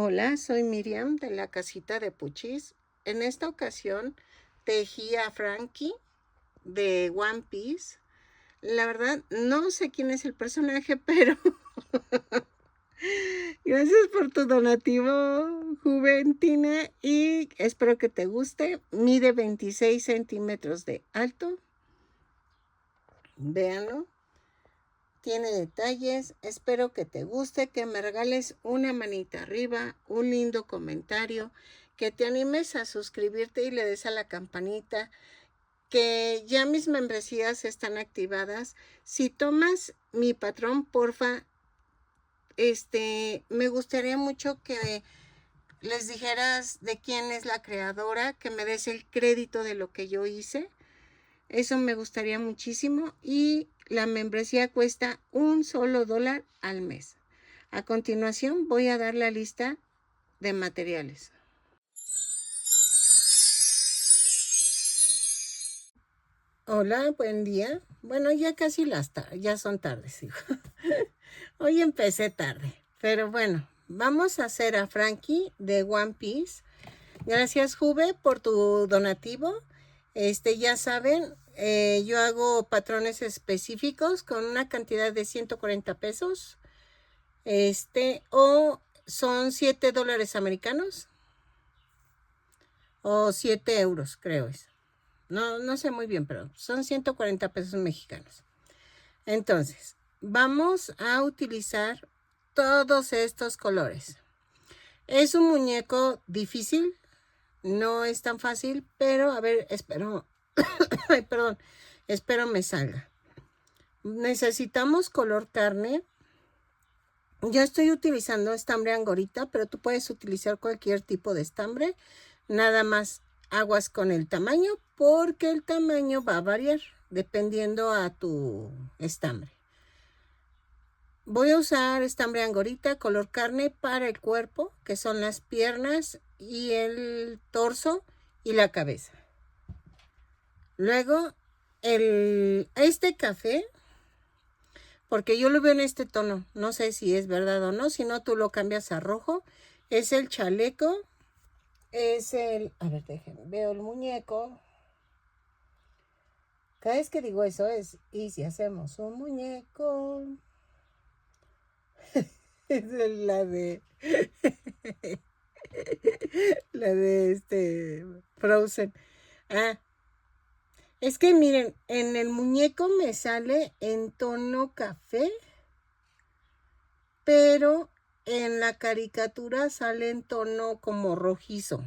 Hola, soy Miriam de la casita de Puchis. En esta ocasión tejí a Frankie de One Piece. La verdad, no sé quién es el personaje, pero gracias por tu donativo, Juventina, y espero que te guste. Mide 26 centímetros de alto. Véanlo. Tiene detalles, espero que te guste, que me regales una manita arriba, un lindo comentario, que te animes a suscribirte y le des a la campanita, que ya mis membresías están activadas. Si tomas mi patrón, porfa, me gustaría mucho que les dijeras de quién es la creadora, que me des el crédito de lo que yo hice. Eso me gustaría muchísimo y la membresía cuesta $1 al mes. A continuación voy a dar la lista de materiales. Hola, buen día. Bueno, ya casi ya son tardes, hijo. Hoy empecé tarde, pero bueno, vamos a hacer a Frankie de One Piece. Gracias, Juve, por tu donativo. Ya saben, yo hago patrones específicos con una cantidad de 140 pesos. O son $7 americanos. O 7 euros, creo es. No sé muy bien, pero son 140 pesos mexicanos. Entonces, vamos a utilizar todos estos colores. Es un muñeco difícil. No es tan fácil, pero a ver, espero, ay, perdón, espero me salga. Necesitamos color carne. Yo estoy utilizando estambre angorita, pero tú puedes utilizar cualquier tipo de estambre. Nada más aguas con el tamaño, porque el tamaño va a variar dependiendo a tu estambre. Voy a usar estambre angorita, color carne para el cuerpo, que son las piernas y el torso y la cabeza. Luego, este café, porque yo lo veo en este tono, no sé si es verdad o no, si no tú lo cambias a rojo, es el chaleco, a ver, déjenme, veo el muñeco. Cada vez que digo eso y si hacemos un muñeco, es la de, la de Frozen. Ah, es que miren, en el muñeco me sale en tono café, pero en la caricatura sale en tono como rojizo.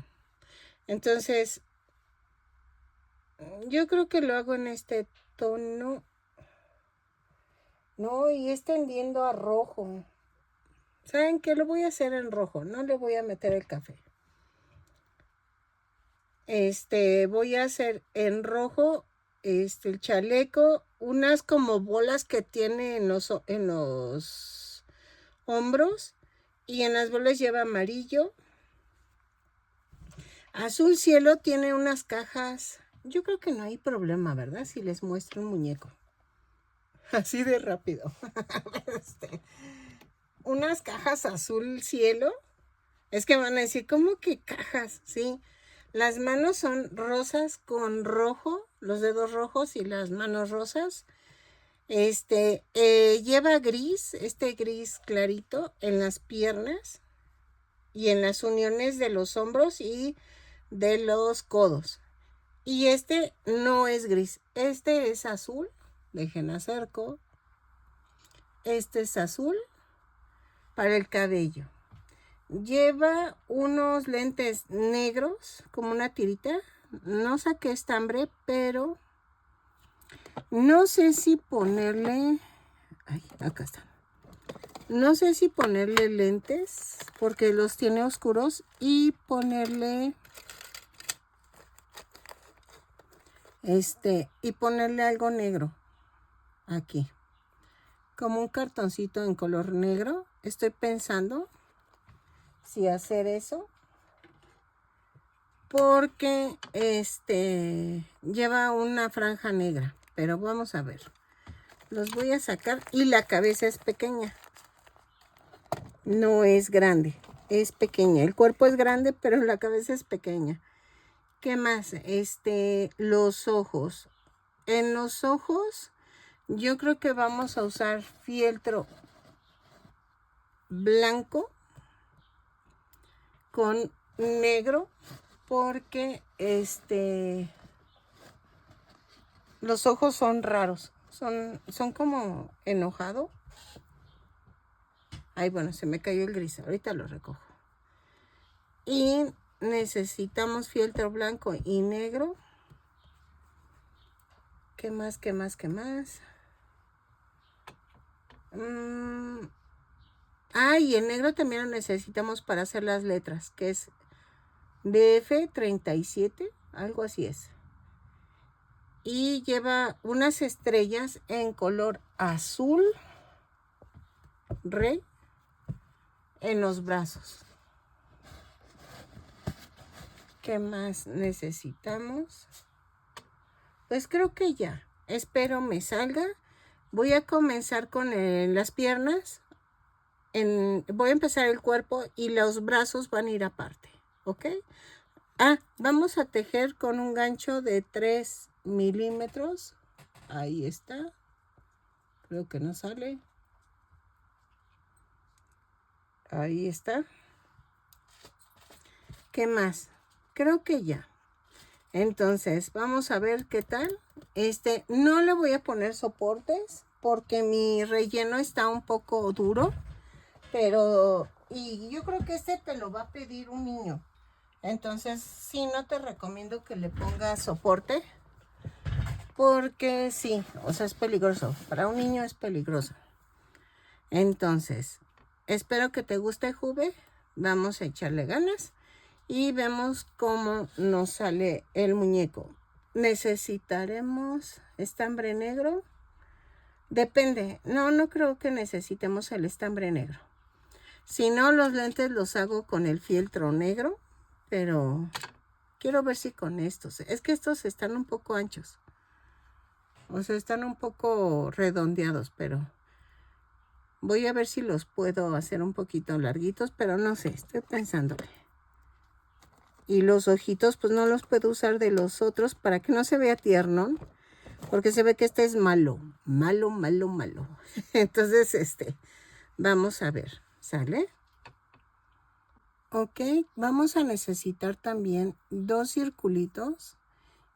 Entonces, yo creo que lo hago en este tono. No, y es tendiendo a rojo. ¿Saben qué? Lo voy a hacer en rojo, no le voy a meter el café. Voy a hacer en rojo el chaleco, unas como bolas que tiene en los hombros, y en las bolas lleva amarillo. Azul cielo tiene unas cajas. Yo creo que no hay problema, ¿verdad? Si les muestro un muñeco. Así de rápido. Unas cajas azul cielo. Es que van a decir, ¿cómo que cajas? Sí. Las manos son rosas con rojo, los dedos rojos y las manos rosas. Lleva gris, gris clarito en las piernas y en las uniones de los hombros y de los codos. Y no es gris, es azul. Dejen acerco. Este es azul para el cabello. Lleva unos lentes negros, como una tirita. No saqué estambre, pero no sé si ponerle... Ay, acá está. No sé si ponerle lentes, porque los tiene oscuros, y ponerle... y ponerle algo negro aquí. Como un cartoncito en color negro. Estoy pensando si hacer eso, porque lleva una franja negra, pero vamos a ver. Los voy a sacar y la cabeza es pequeña, no es grande. es pequeña. El cuerpo es grande, pero la cabeza es pequeña. ¿Qué más? Los ojos. En los ojos, yo creo que vamos a usar fieltro blanco con negro, porque los ojos son raros. Son como enojado. Ay, bueno, se me cayó el gris. Ahorita lo recojo. Y necesitamos fieltro blanco y negro. ¿Qué más? ¿Qué más? ¿Qué más? Y el negro también lo necesitamos para hacer las letras, que es DF37, algo así es. Y lleva unas estrellas en color azul rey en los brazos. ¿Qué más necesitamos? Pues creo que ya. Espero me salga. Voy a comenzar con las piernas. Voy a empezar el cuerpo y los brazos van a ir aparte. ¿Ok? Vamos a tejer con un gancho de 3 milímetros. Ahí está. Creo que no sale. Ahí está. ¿Qué más? Creo que ya. Entonces, vamos a ver qué tal. No le voy a poner soportes porque mi relleno está un poco duro. Y yo creo que te lo va a pedir un niño. Entonces, sí, no te recomiendo que le pongas soporte. Porque sí, o sea, es peligroso. Para un niño es peligroso. Entonces, espero que te guste, Juve. Vamos a echarle ganas. Y vemos cómo nos sale el muñeco. ¿Necesitaremos estambre negro? Depende. No creo que necesitemos el estambre negro. Si no, los lentes los hago con el fieltro negro. Pero quiero ver si con estos. Es que estos están un poco anchos. O sea, están un poco redondeados, pero voy a ver si los puedo hacer un poquito larguitos. Pero no sé, estoy pensando. Y los ojitos, pues no los puedo usar de los otros para que no se vea tierno. Porque se ve que este es malo. Malo, malo, malo. Entonces, vamos a ver. ¿Sale? Ok, vamos a necesitar también 2 circulitos.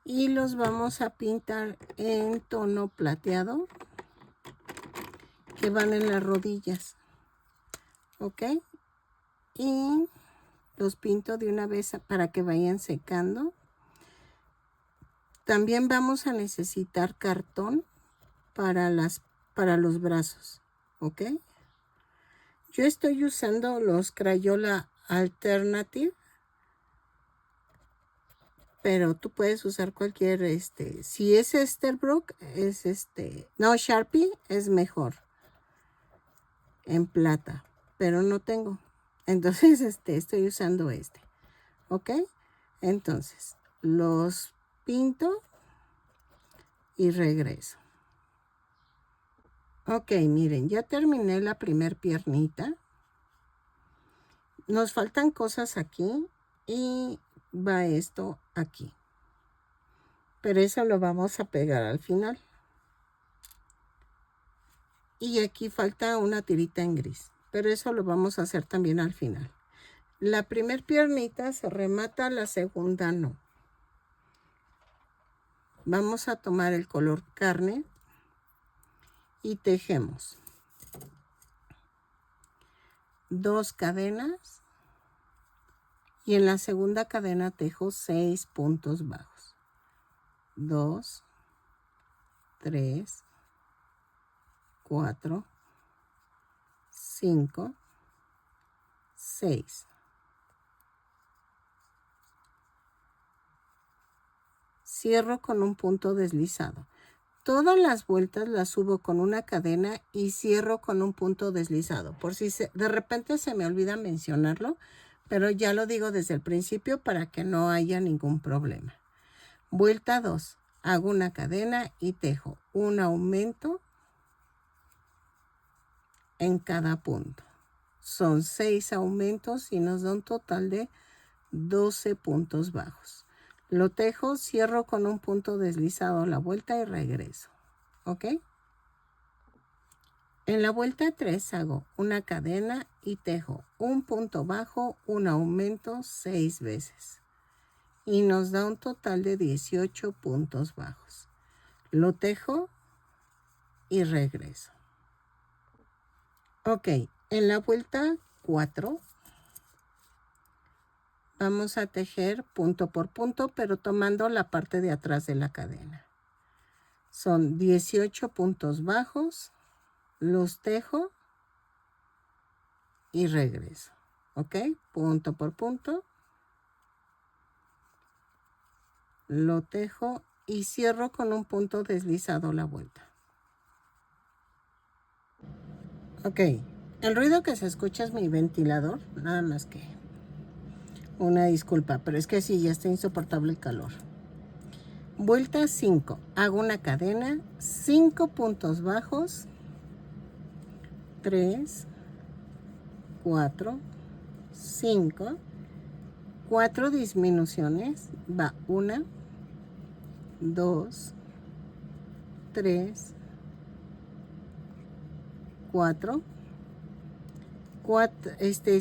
Y los vamos a pintar en tono plateado. Que van en las rodillas. Ok. Y los pinto de una vez para que vayan secando. También vamos a necesitar cartón para los brazos, ¿ok? Yo estoy usando los Crayola Alternative, pero tú puedes usar cualquier, si es Esterbrook, no, Sharpie es mejor en plata, pero no tengo. Entonces, estoy usando ¿ok? Entonces, los pinto y regreso. Ok, miren, ya terminé la primer piernita. Nos faltan cosas aquí y va esto aquí. Pero eso lo vamos a pegar al final. Y aquí falta una tirita en gris, pero eso lo vamos a hacer también al final. La primer piernita se remata, la segunda no. Vamos a tomar el color carne y tejemos 2 cadenas y en la segunda cadena tejo 6 puntos bajos. 2, 3, 4, 5, 6. Cierro con un punto deslizado. Todas las vueltas las subo con una cadena y cierro con un punto deslizado. Por si de repente se me olvida mencionarlo, pero ya lo digo desde el principio para que no haya ningún problema. Vuelta 2. Hago una cadena y tejo un aumento en cada punto. son 6 aumentos y nos da un total de 12 puntos bajos. Lo tejo, cierro con un punto deslizado a la vuelta y regreso. ¿Ok? En la vuelta 3 hago una cadena y tejo un punto bajo, un aumento 6 veces. Y nos da un total de 18 puntos bajos. Lo tejo y regreso. Ok, en la vuelta 4 vamos a tejer punto por punto, pero tomando la parte de atrás de la cadena. Son 18 puntos bajos, los tejo y regreso. Ok, punto por punto. Lo tejo y cierro con un punto deslizado la vuelta. Ok, el ruido que se escucha es mi ventilador, nada más que una disculpa, pero es que sí, ya está insoportable el calor. Vuelta 5, hago una cadena, 5 puntos bajos, 3, 4, 5, 4 disminuciones, va 1, 2, 3, 4,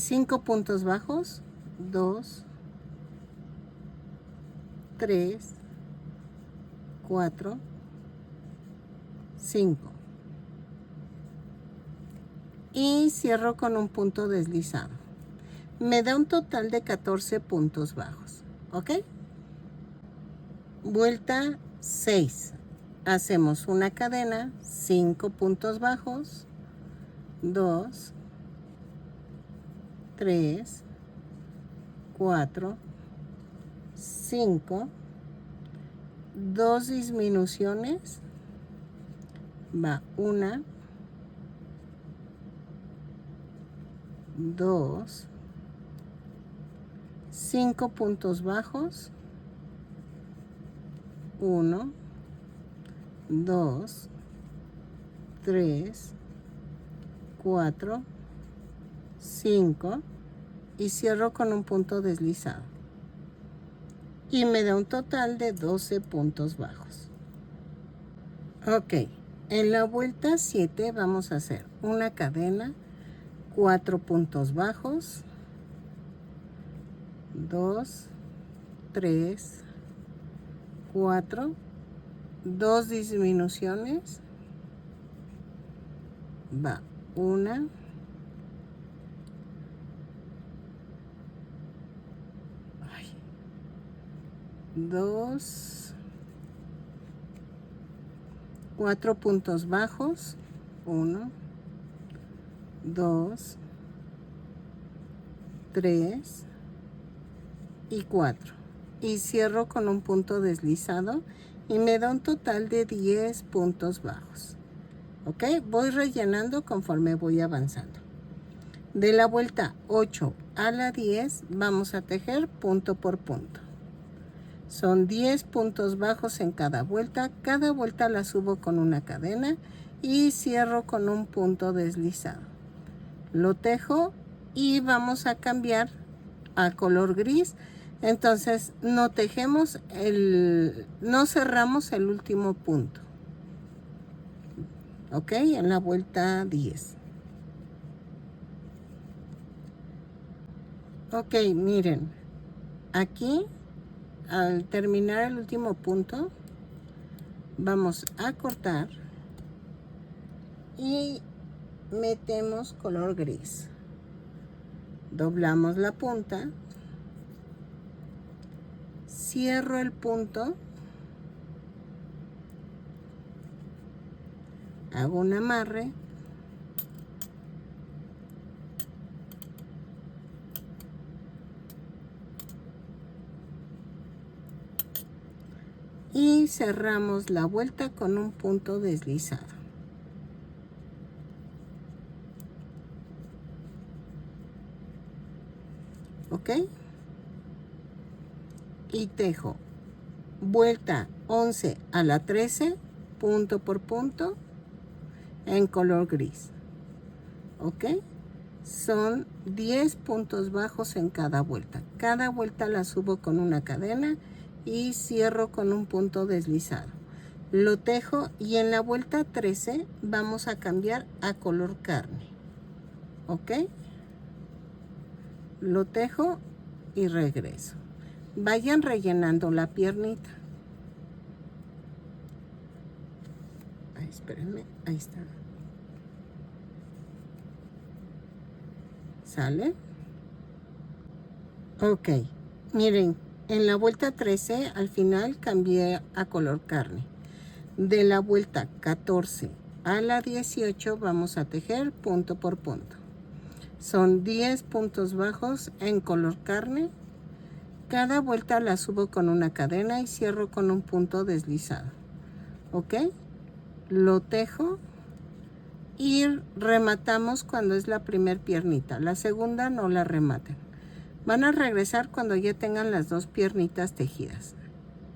5 puntos bajos, 2, 3, 4, 5. Y cierro con un punto deslizado. Me da un total de 14 puntos bajos. ¿Ok? Vuelta 6. Hacemos una cadena, 5 puntos bajos, 2, 3, 4, 5, 2 disminuciones, va 1, 2, 5 puntos bajos, 1, 2, 3, 4, 5 y cierro con un punto deslizado. Y me da un total de 12 puntos bajos. Ok, en la vuelta 7 vamos a hacer una cadena, 4 puntos bajos, 2, 3, 4, 2 disminuciones, va 1, 2, 4 puntos bajos, 1, 2, 3 y 4. Y cierro con un punto deslizado y me da un total de 10 puntos bajos. ¿Ok? Voy rellenando conforme voy avanzando. De la vuelta 8 a la 10 vamos a tejer punto por punto. Son 10 puntos bajos en cada vuelta la subo con una cadena y cierro con un punto deslizado. Lo tejo y vamos a cambiar a color gris. Entonces no tejemos no cerramos el último punto. Ok, en la vuelta 10. Ok, miren, aquí al terminar el último punto vamos a cortar y metemos color gris. Doblamos la punta, cierro el punto, hago un amarre y cerramos la vuelta con un punto deslizado. ¿Ok? Y tejo vuelta 11 a la 13, punto por punto, en color gris. ¿Ok? son 10 puntos bajos en cada vuelta. Cada vuelta la subo con una cadena y cierro con un punto deslizado. Lo tejo y en la vuelta 13 vamos a cambiar a color carne. ¿Ok? Lo tejo y regreso. Vayan rellenando la piernita. Ay, espérenme, ahí está. ¿Sale? Ok, miren, en la vuelta 13 al final cambié a color carne. De la vuelta 14 a la 18 vamos a tejer punto por punto. Son 10 puntos bajos en color carne. Cada vuelta la subo con una cadena y cierro con un punto deslizado. ¿Ok? Lo tejo y rematamos cuando es la primer piernita. La segunda no la rematen. Van a regresar cuando ya tengan las dos piernitas tejidas.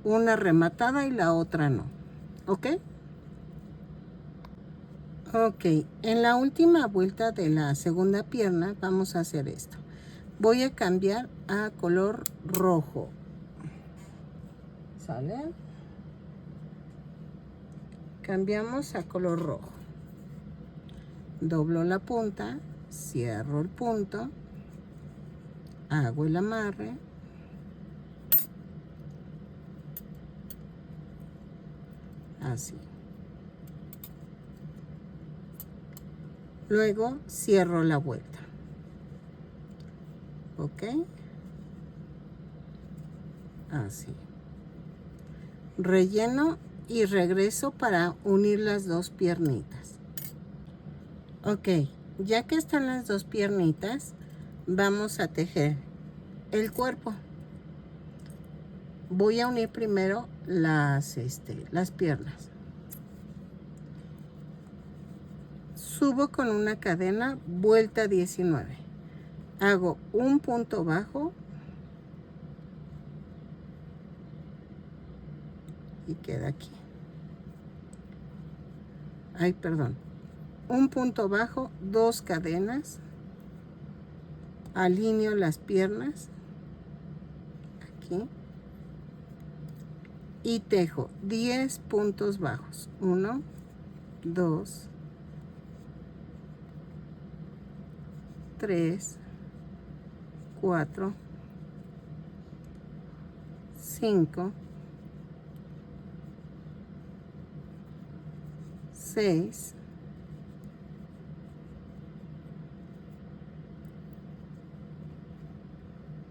Una rematada y la otra no. ¿Ok? Ok, en la última vuelta de la segunda pierna vamos a hacer esto. Voy a cambiar a color rojo. ¿Sale? Cambiamos a color rojo. Doblo la punta, cierro el punto, hago el amarre. Así. Luego cierro la vuelta. ¿Ok? Así. Relleno y regreso para unir las dos piernitas. Ok, ya que están las dos piernitas, vamos a tejer el cuerpo. Voy a unir primero las piernas. Subo con una cadena, vuelta 19. Hago un punto bajo y queda aquí. Ay, perdón. Un punto bajo, 2 cadenas. Alineo las piernas aquí y tejo 10 puntos bajos. 1, 2, 3, 4, 5, 6,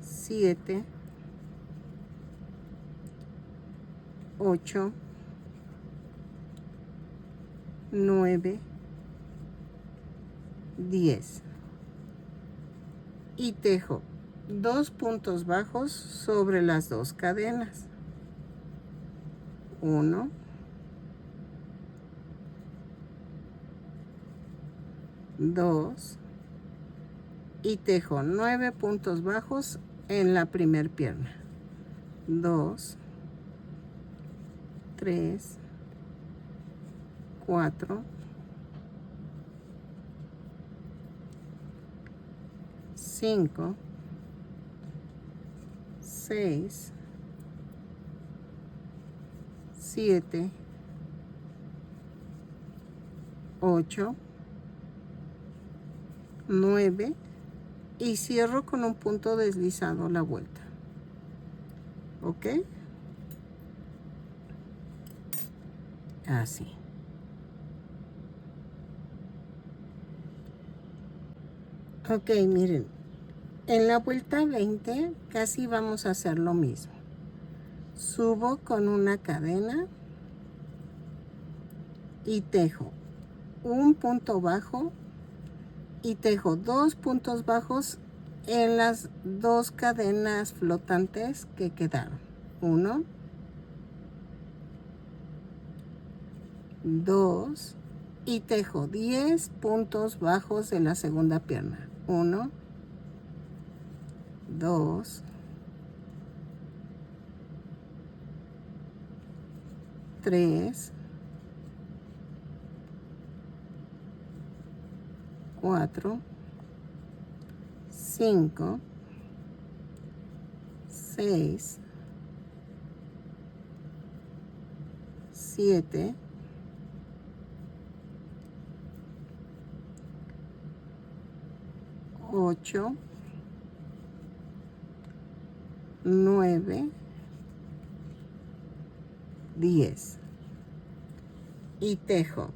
7, 8, 9, 10 y tejo 2 puntos bajos sobre las 2 cadenas. 1, 2 y tejo 9 puntos bajos en la primer pierna. 2, 3, 4, 5, 6, 7, 8, 9 y cierro con un punto deslizado la vuelta. ¿Ok? Así. Ok, miren. En la vuelta 20 casi vamos a hacer lo mismo. Subo con una cadena y tejo un punto bajo y tejo 2 puntos bajos en las 2 cadenas flotantes que quedaron. 1, 2 y tejo 10 puntos bajos en la segunda pierna. 1, 2, 3, 4, 5, 6, 7, 8, 9, 10 y tejo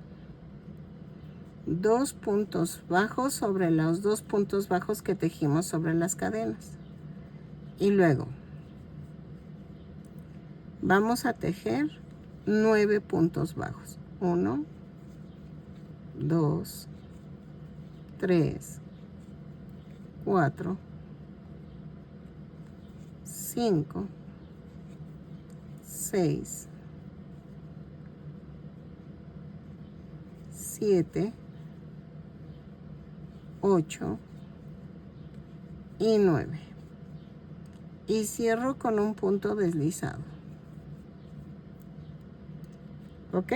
2 puntos bajos sobre los 2 puntos bajos que tejimos sobre las cadenas. Y luego vamos a tejer 9 puntos bajos. 1, 2, 3, 4, 5, 6, 7, 8 y 9. Y cierro con un punto deslizado. ¿Ok?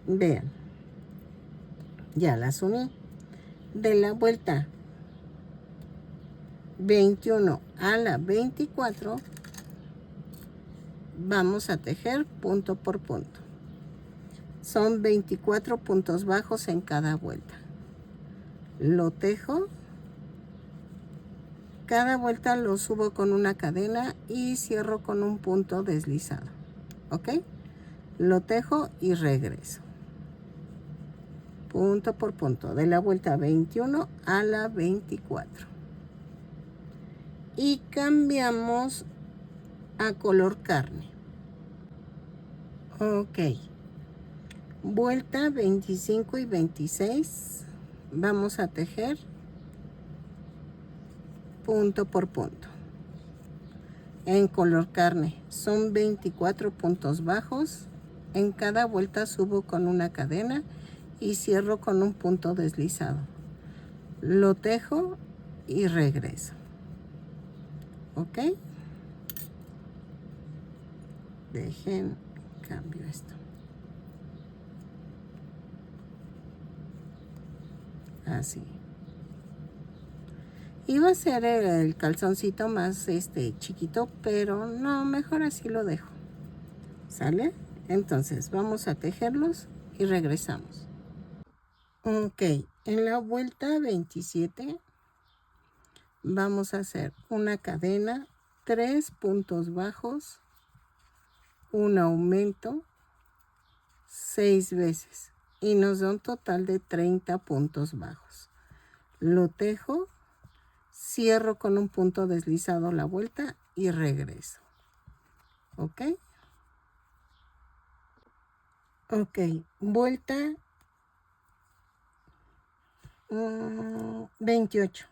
Vean. Ya las uní. De la vuelta 21 a la 24 vamos a tejer punto por punto. Son 24 puntos bajos en cada vuelta. Lo tejo. Cada vuelta lo subo con una cadena y cierro con un punto deslizado. ¿Ok? Lo tejo y regreso. Punto por punto. De la vuelta 21 a la 24. Y cambiamos a color carne. Ok. Vuelta 25 y 26. Vamos a tejer punto por punto. En color carne son 24 puntos bajos. En cada vuelta subo con una cadena y cierro con un punto deslizado. Lo tejo y regreso. ¿Ok? Dejen, cambio esto. Así. Iba a ser el calzoncito más chiquito, pero no, mejor así lo dejo. ¿Sale? Entonces vamos a tejerlos y regresamos. Ok, en la vuelta 27 vamos a hacer una cadena, 3 puntos bajos, un aumento 6 veces y nos da un total de 30 puntos bajos. Lo tejo, cierro con un punto deslizado la vuelta y regreso. ¿Ok? Ok, vuelta 28.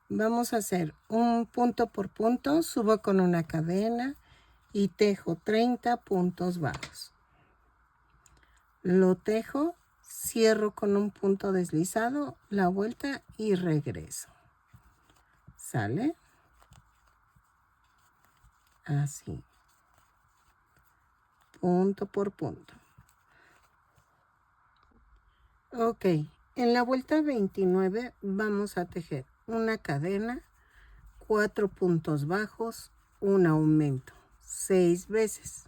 Vamos a hacer un punto por punto, subo con una cadena y tejo 30 puntos bajos. Lo tejo, cierro con un punto deslizado la vuelta y regreso. ¿Sale? Así. Punto por punto. Ok, en la vuelta 29 vamos a tejer una cadena, 4 puntos bajos, un aumento 6 veces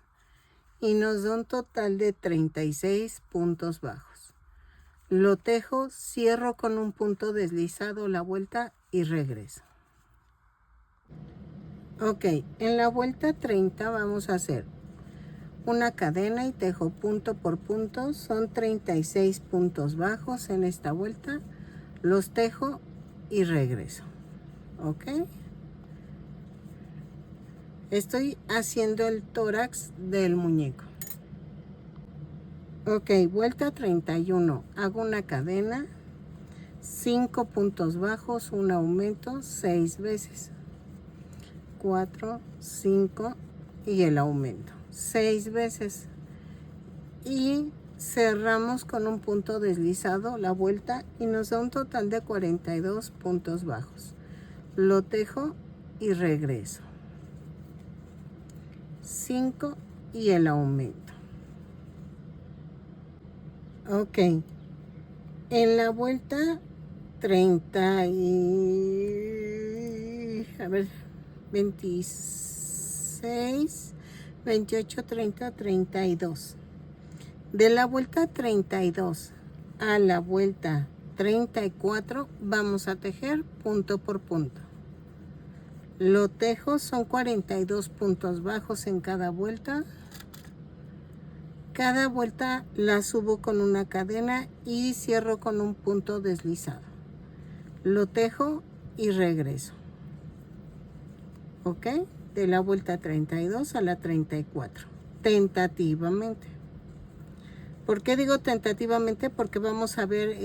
y nos da un total de 36 puntos bajos. Lo tejo, cierro con un punto deslizado la vuelta y regreso. Ok, en la vuelta 30 vamos a hacer una cadena y tejo punto por punto. Son 36 puntos bajos en esta vuelta. Los tejo y regreso. Ok. Estoy haciendo el tórax del muñeco. Ok, vuelta 31. Hago una cadena, 5 puntos bajos, un aumento 6 veces. 4, 5 y el aumento 6 veces. Y cerramos con un punto deslizado la vuelta y nos da un total de 42 puntos bajos. Lo tejo y regreso. 5 y el aumento. Ok. En la vuelta 30 y... a ver, 26, 28, 30, 32. De la vuelta 32 a la vuelta 34 vamos a tejer punto por punto. Lo tejo, son 42 puntos bajos en cada vuelta. Cada vuelta la subo con una cadena y cierro con un punto deslizado. Lo tejo y regreso. ¿Ok? De la vuelta 32 a la 34. Tentativamente. ¿Por qué digo tentativamente? Porque vamos a ver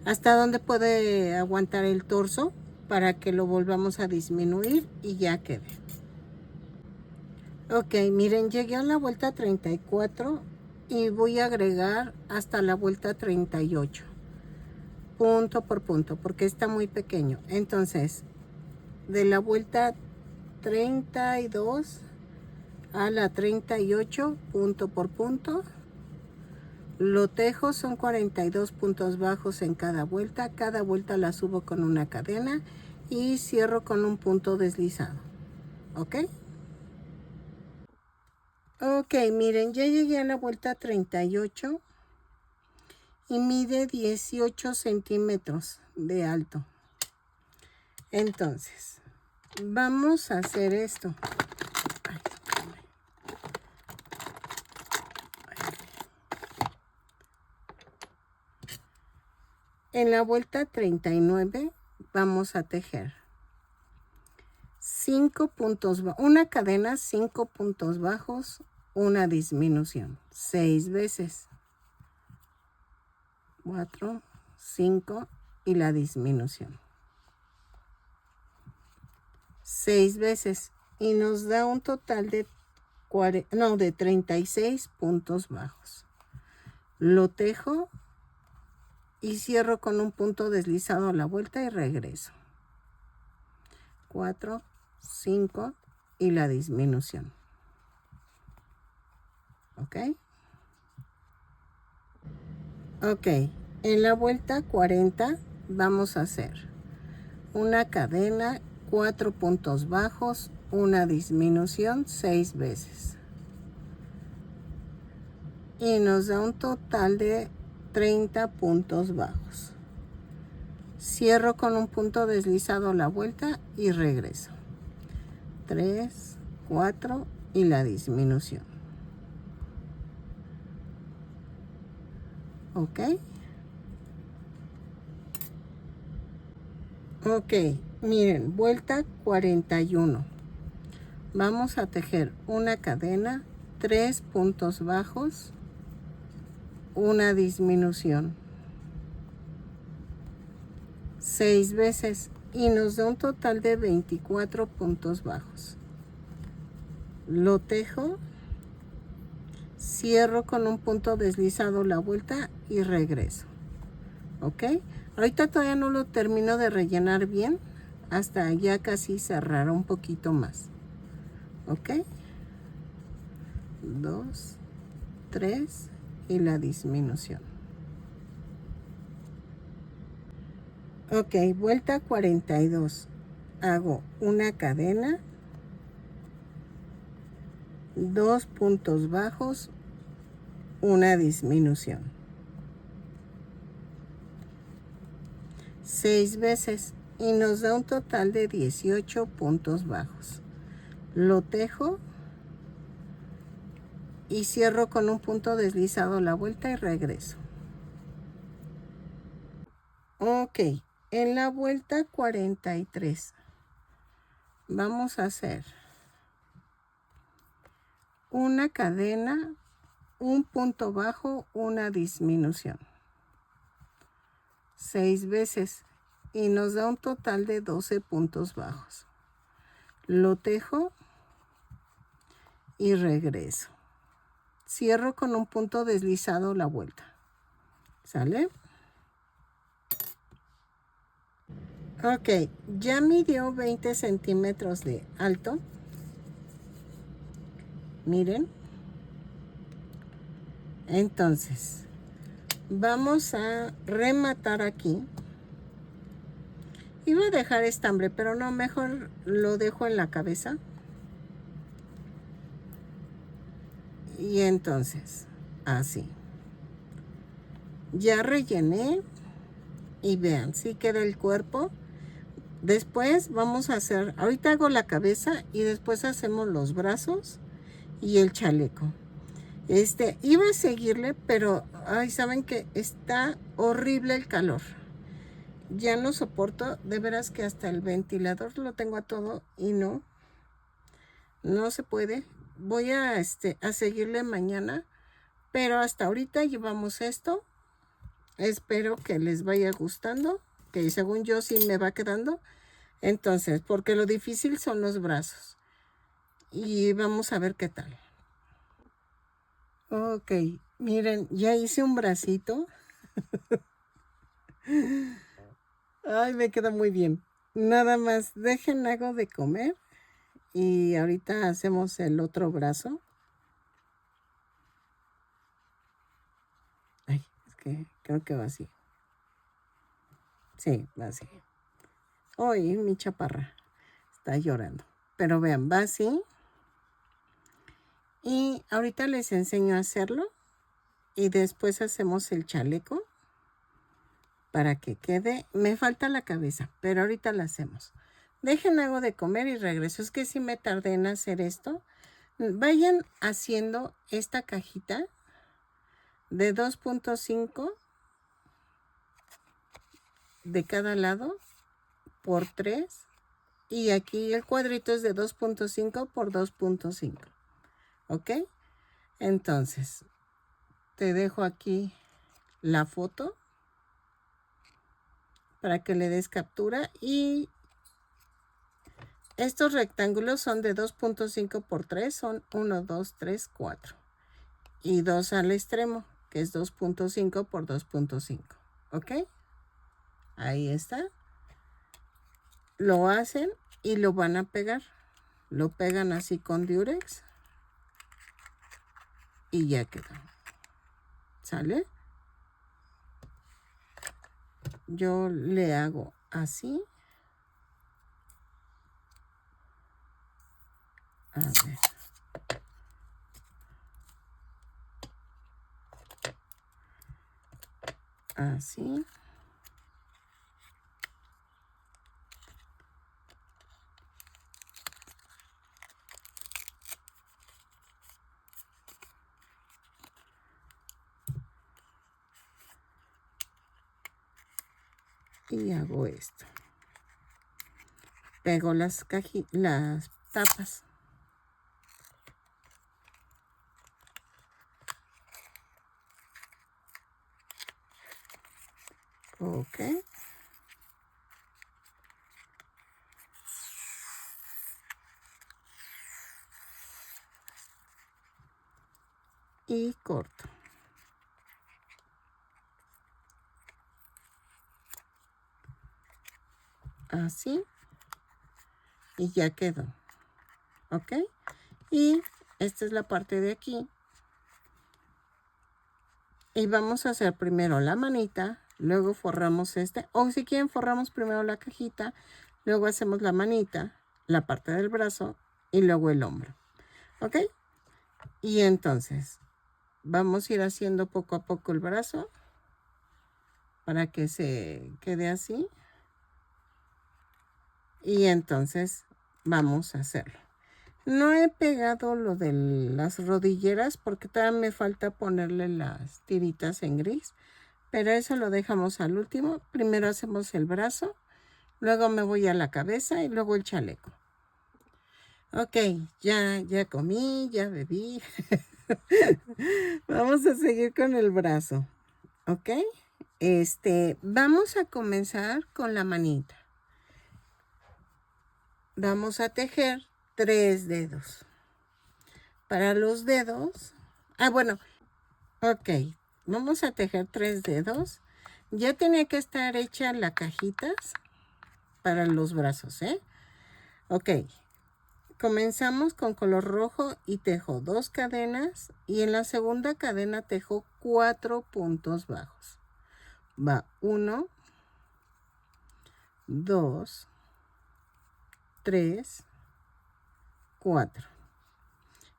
hasta dónde puede aguantar el torso para que lo volvamos a disminuir y ya quede. Ok, miren, llegué a la vuelta 34 y voy a agregar hasta la vuelta 38. Punto por punto, porque está muy pequeño. Entonces, de la vuelta 32 a la 38, punto por punto. Lo tejo, son 42 puntos bajos en cada vuelta. Cada vuelta la subo con una cadena y cierro con un punto deslizado. ¿Ok? Ok, miren, ya llegué a la vuelta 38 y mide 18 centímetros de alto. Entonces, vamos a hacer esto. En la vuelta 39 vamos a tejer 5 puntos, una cadena, 5 puntos bajos, una disminución, 6 veces. 4, 5 y la disminución. 6 veces y nos da un total de 36 puntos bajos. Lo tejo y cierro con un punto deslizado a la vuelta y regreso. 4, 5 y la disminución. ¿Ok? Ok, en la vuelta 40 vamos a hacer una cadena, 4 puntos bajos, una disminución 6 veces. Y nos da un total de 30 puntos bajos. Cierro con un punto deslizado la vuelta y regreso. 3, 4 y la disminución. ¿Ok? Ok, miren, vuelta 41. Vamos a tejer una cadena, 3 puntos bajos, una disminución. 6 veces y nos da un total de 24 puntos bajos. Lo tejo, cierro con un punto deslizado la vuelta y regreso. ¿Ok? Ahorita todavía no lo termino de rellenar bien, hasta ya casi cerrar un poquito más. ¿Ok? 2, 3 y la disminución. Ok, vuelta 42. Hago una cadena, 2 puntos bajos, una disminución. 6 veces y nos da un total de 18 puntos bajos. Lo tejo y cierro con un punto deslizado la vuelta y regreso. Ok, en la vuelta 43 vamos a hacer una cadena, un punto bajo, una disminución. 6 veces y nos da un total de 12 puntos bajos. Lo tejo y regreso. Cierro con un punto deslizado la vuelta. ¿Sale? Ok, ya midió 20 centímetros de alto. Miren. Entonces, vamos a rematar aquí. Iba a dejar estambre, pero no, mejor lo dejo en la cabeza. Y entonces, así. Ya rellené. Y vean, sí queda el cuerpo. Después vamos a hacer, ahorita hago la cabeza y después hacemos los brazos y el chaleco. Iba a seguirle, pero, ay, saben que está horrible el calor. Ya no soporto, de veras que hasta el ventilador lo tengo a todo y no se puede. Voy a seguirle mañana, pero hasta ahorita llevamos esto. Espero que les vaya gustando, que según yo sí me va quedando. Entonces, porque lo difícil son los brazos. Y vamos a ver qué tal. Ok, miren, ya hice un bracito. Ay, me queda muy bien. Nada más, dejen algo de comer. Y ahorita hacemos el otro brazo. Ay, es que creo que va así. Sí, va así. Ay, mi chaparra está llorando. Pero vean, va así. Y ahorita les enseño a hacerlo. Y después hacemos el chaleco. Para que quede. Me falta la cabeza, pero ahorita la hacemos. Dejen algo de comer y regreso. Es que si me tardé en hacer esto. Vayan haciendo esta cajita de 2.5 de cada lado por 3. Y aquí el cuadrito es de 2.5 por 2.5. ¿Ok? Entonces, te dejo aquí la foto para que le des captura. Y estos rectángulos son de 2.5 por 3. Son 1, 2, 3, 4. Y 2 al extremo, que es 2.5 por 2.5. ¿Ok? Ahí está. Lo hacen y lo van a pegar. Lo pegan así con Durex. Y ya quedó. ¿Sale? Yo le hago así. A ver. Así. Y hago esto. Pego las tapas. Ok. Y corto. Así. Y ya quedó. ¿Ok? Y esta es la parte de aquí. Y vamos a hacer primero la manita, luego forramos o si quieren forramos primero la cajita, luego hacemos la manita, la parte del brazo y luego el hombro. ¿Ok? Y entonces vamos a ir haciendo poco a poco el brazo para que se quede así. Y entonces vamos a hacerlo. No he pegado lo de las rodilleras porque todavía me falta ponerle las tiritas en gris. Pero eso lo dejamos al último. Primero hacemos el brazo. Luego me voy a la cabeza y luego el chaleco. Ok, ya comí, ya bebí. Vamos a seguir con el brazo. Ok. Vamos a comenzar con la manita. Vamos a tejer 3 dedos. Para los dedos, bueno, ok, vamos a tejer 3 dedos. Ya tenía que estar hecha las cajitas para los brazos, ¿eh? Ok, Comenzamos con color rojo y tejo 2 cadenas y en la segunda cadena tejo 4 puntos bajos. Va 1, 2, 3, 4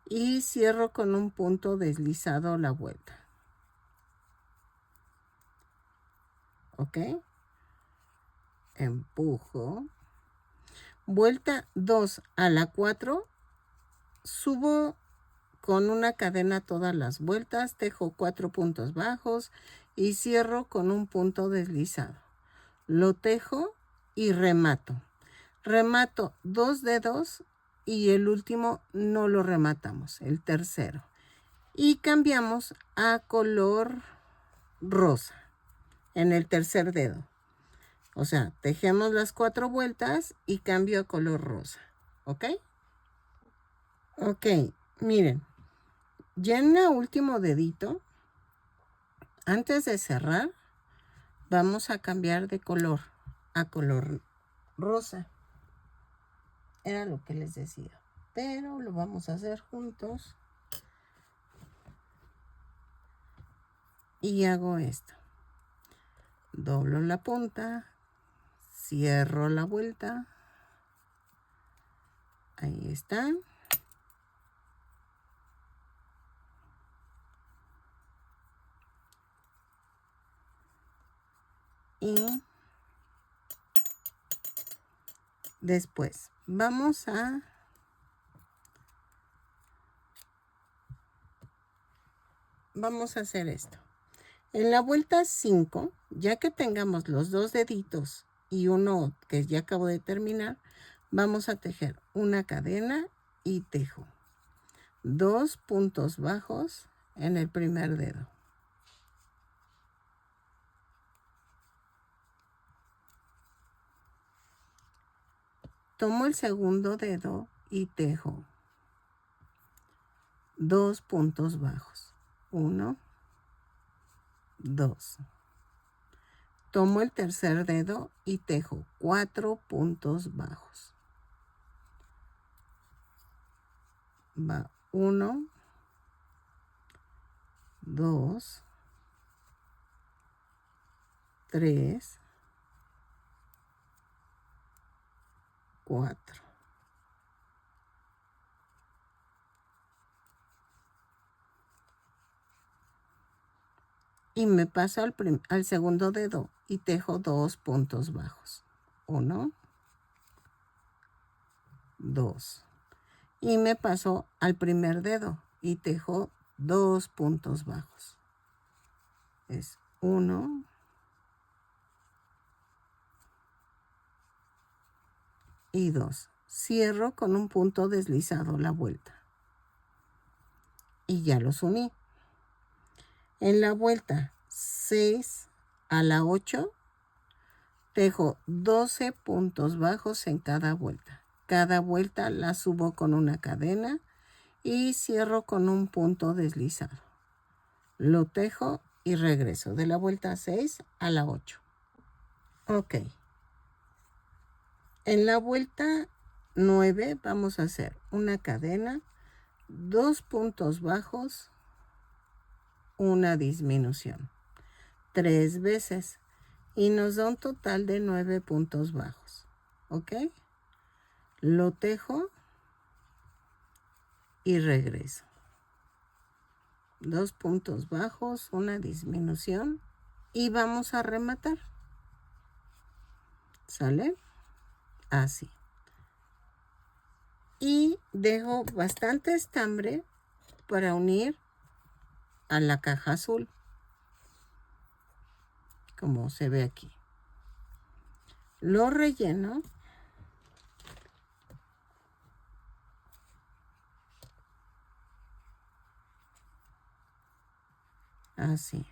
y cierro con un punto deslizado la vuelta. ¿Ok? Empujo. Vuelta 2 a la 4, subo con una cadena todas las vueltas, tejo 4 puntos bajos y cierro con un punto deslizado. Lo tejo y remato. Remato 2 dedos y el último no lo rematamos, el tercero. Y cambiamos a color rosa en el tercer dedo. O sea, tejemos las 4 vueltas y cambio a color rosa. ¿Ok? Ok, miren. Ya en el último dedito, antes de cerrar, vamos a cambiar de color a color rosa. Era lo que les decía. Pero lo vamos a hacer juntos. Y hago esto. Doblo la punta. Cierro la vuelta. Ahí está. Y después vamos a hacer esto. En la vuelta 5, ya que tengamos los 2 deditos y uno que ya acabo de terminar, vamos a tejer una cadena y tejo 2 puntos bajos en el primer dedo. Tomo el segundo dedo y tejo 2 puntos bajos. 1, 2. Tomo el tercer dedo y tejo 4 puntos bajos. Va 1, 2, 3, 4. Y me paso al segundo dedo y tejo 2 puntos bajos. 1, 2. Y me paso al primer dedo y tejo 2 puntos bajos. Es 1, y 2. Cierro con un punto deslizado la vuelta. Y ya los uní. En la vuelta 6 a la 8, tejo 12 puntos bajos en cada vuelta. Cada vuelta la subo con una cadena y cierro con un punto deslizado. Lo tejo y regreso de la vuelta 6 a la 8. Ok. En la vuelta 9 vamos a hacer una cadena, 2 puntos bajos, una disminución, 3 veces y nos da un total de 9 puntos bajos. ¿Ok? Lo tejo y regreso. 2 puntos bajos, una disminución y vamos a rematar. ¿Sale? Así. Y dejo bastante estambre para unir a la caja azul, como se ve aquí. Lo relleno así.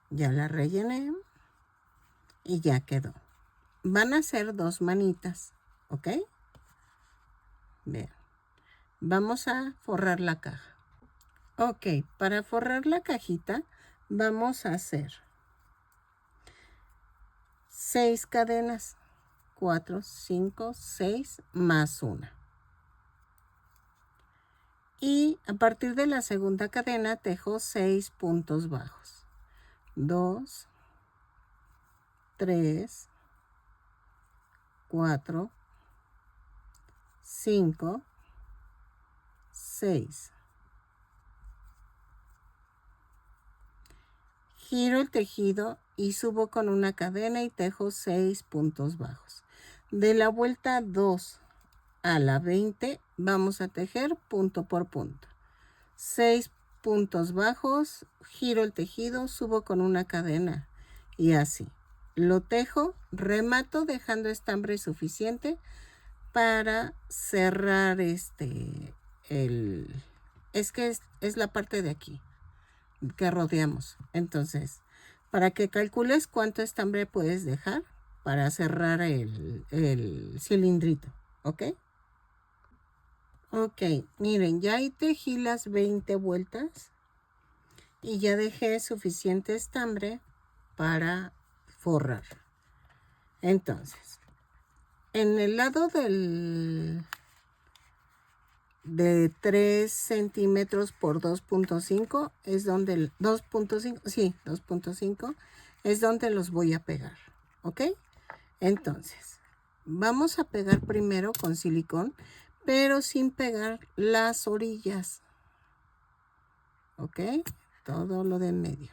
Ya la rellené y ya quedó. Van a ser 2 manitas, ¿ok? Vean. Vamos a forrar la caja. Ok, para forrar la cajita vamos a hacer 6 cadenas, 4, 5, 6 más 1. Y a partir de la segunda cadena tejo 6 puntos bajos. 2, 3, 4, 5, 6. Giro el tejido y subo con una cadena y tejo 6 puntos bajos. De la vuelta 2 a la 20 vamos a tejer punto por punto. 6 puntos bajos, giro el tejido, subo con una cadena y así. Lo tejo, remato dejando estambre suficiente para cerrar es la parte de aquí que rodeamos. Entonces, para que calcules cuánto estambre puedes dejar para cerrar el cilindrito, ¿ok? Ok, miren, ya ahí tejí las 20 vueltas y ya dejé suficiente estambre para forrar. Entonces, en el lado de 3 centímetros por 2.5 es donde el 2.5 es donde los voy a pegar, ¿ok? Entonces, vamos a pegar primero con silicón, pero sin pegar las orillas, ¿ok? Todo lo de en medio,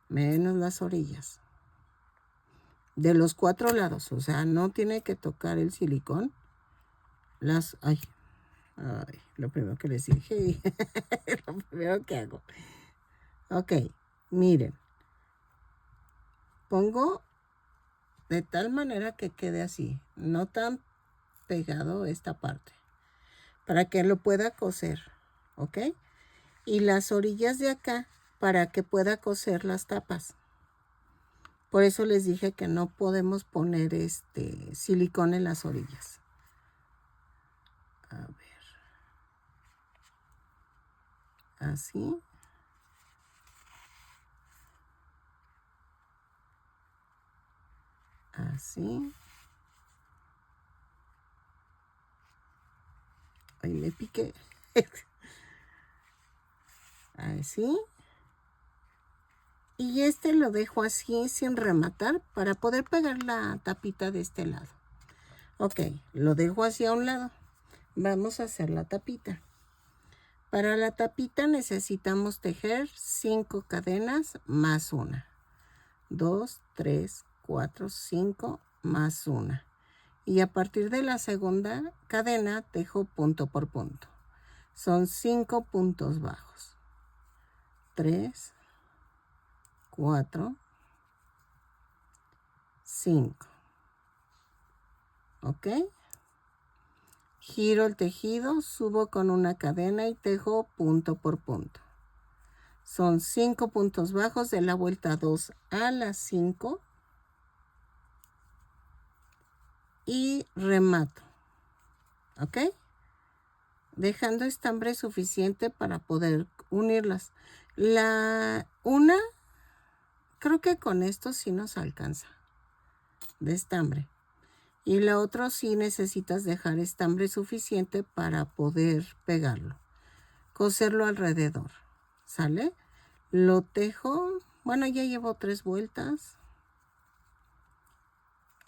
menos las orillas. De los 4 lados, o sea, no tiene que tocar el silicón. Ay, lo primero que les dije, lo primero que hago. Ok, miren. Pongo de tal manera que quede así, no tan pegado esta parte, para que lo pueda coser, ¿ok? Y las orillas de acá, para que pueda coser las tapas. Por eso les dije que no podemos poner silicón en las orillas. A ver. Así. Así. Ay, me piqué. Así. Y lo dejo así sin rematar para poder pegar la tapita de este lado. Ok, lo dejo así a un lado. Vamos a hacer la tapita. Para la tapita necesitamos tejer 5 cadenas más una. 2, 3, 4, 5 más una. Y a partir de la segunda cadena tejo punto por punto. Son 5 puntos bajos. 3, 4, 5. ¿Ok? Giro el tejido, subo con una cadena y tejo punto por punto. Son 5 puntos bajos de la vuelta 2 a las 5. Y remato. ¿Ok? Dejando estambre suficiente para poder unirlas. Creo que con esto sí nos alcanza de estambre. Y la otra sí necesitas dejar estambre suficiente para poder pegarlo. Coserlo alrededor. ¿Sale? Lo tejo. Bueno, ya llevo 3 vueltas.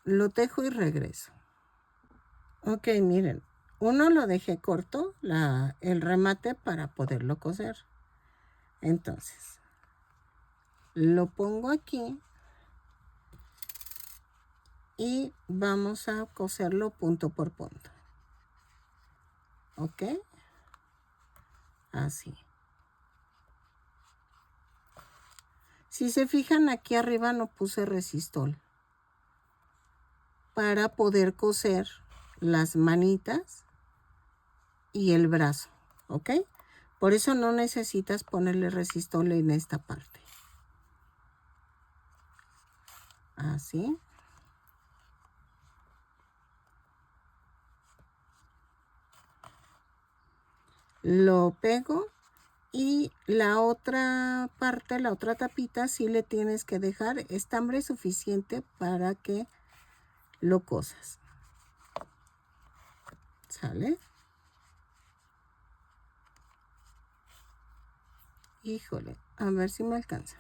Lo tejo y regreso. Ok, miren. Uno lo dejé corto, el remate, para poderlo coser. Entonces, lo pongo aquí. Y vamos a coserlo punto por punto. ¿Ok? Así. Si se fijan, aquí arriba no puse resistol para poder coser las manitas y el brazo. ¿Ok? Por eso no necesitas ponerle resistol en esta parte. Así. Lo pego Y la otra parte, la otra tapita, sí le tienes que dejar estambre suficiente para que lo cosas. ¿Sale? Híjole, a ver si me alcanza.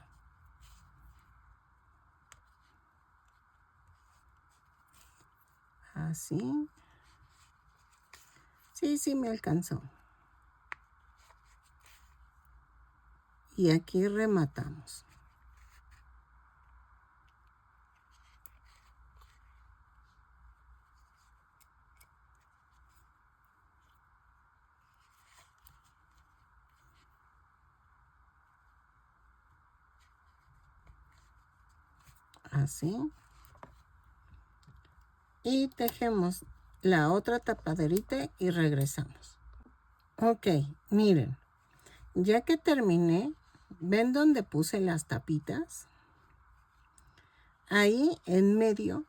Así. Sí me alcanzó. Y aquí rematamos. Así. Y tejemos la otra tapaderita y regresamos. Ok, miren. Ya que terminé, ¿ven donde puse las tapitas? Ahí en medio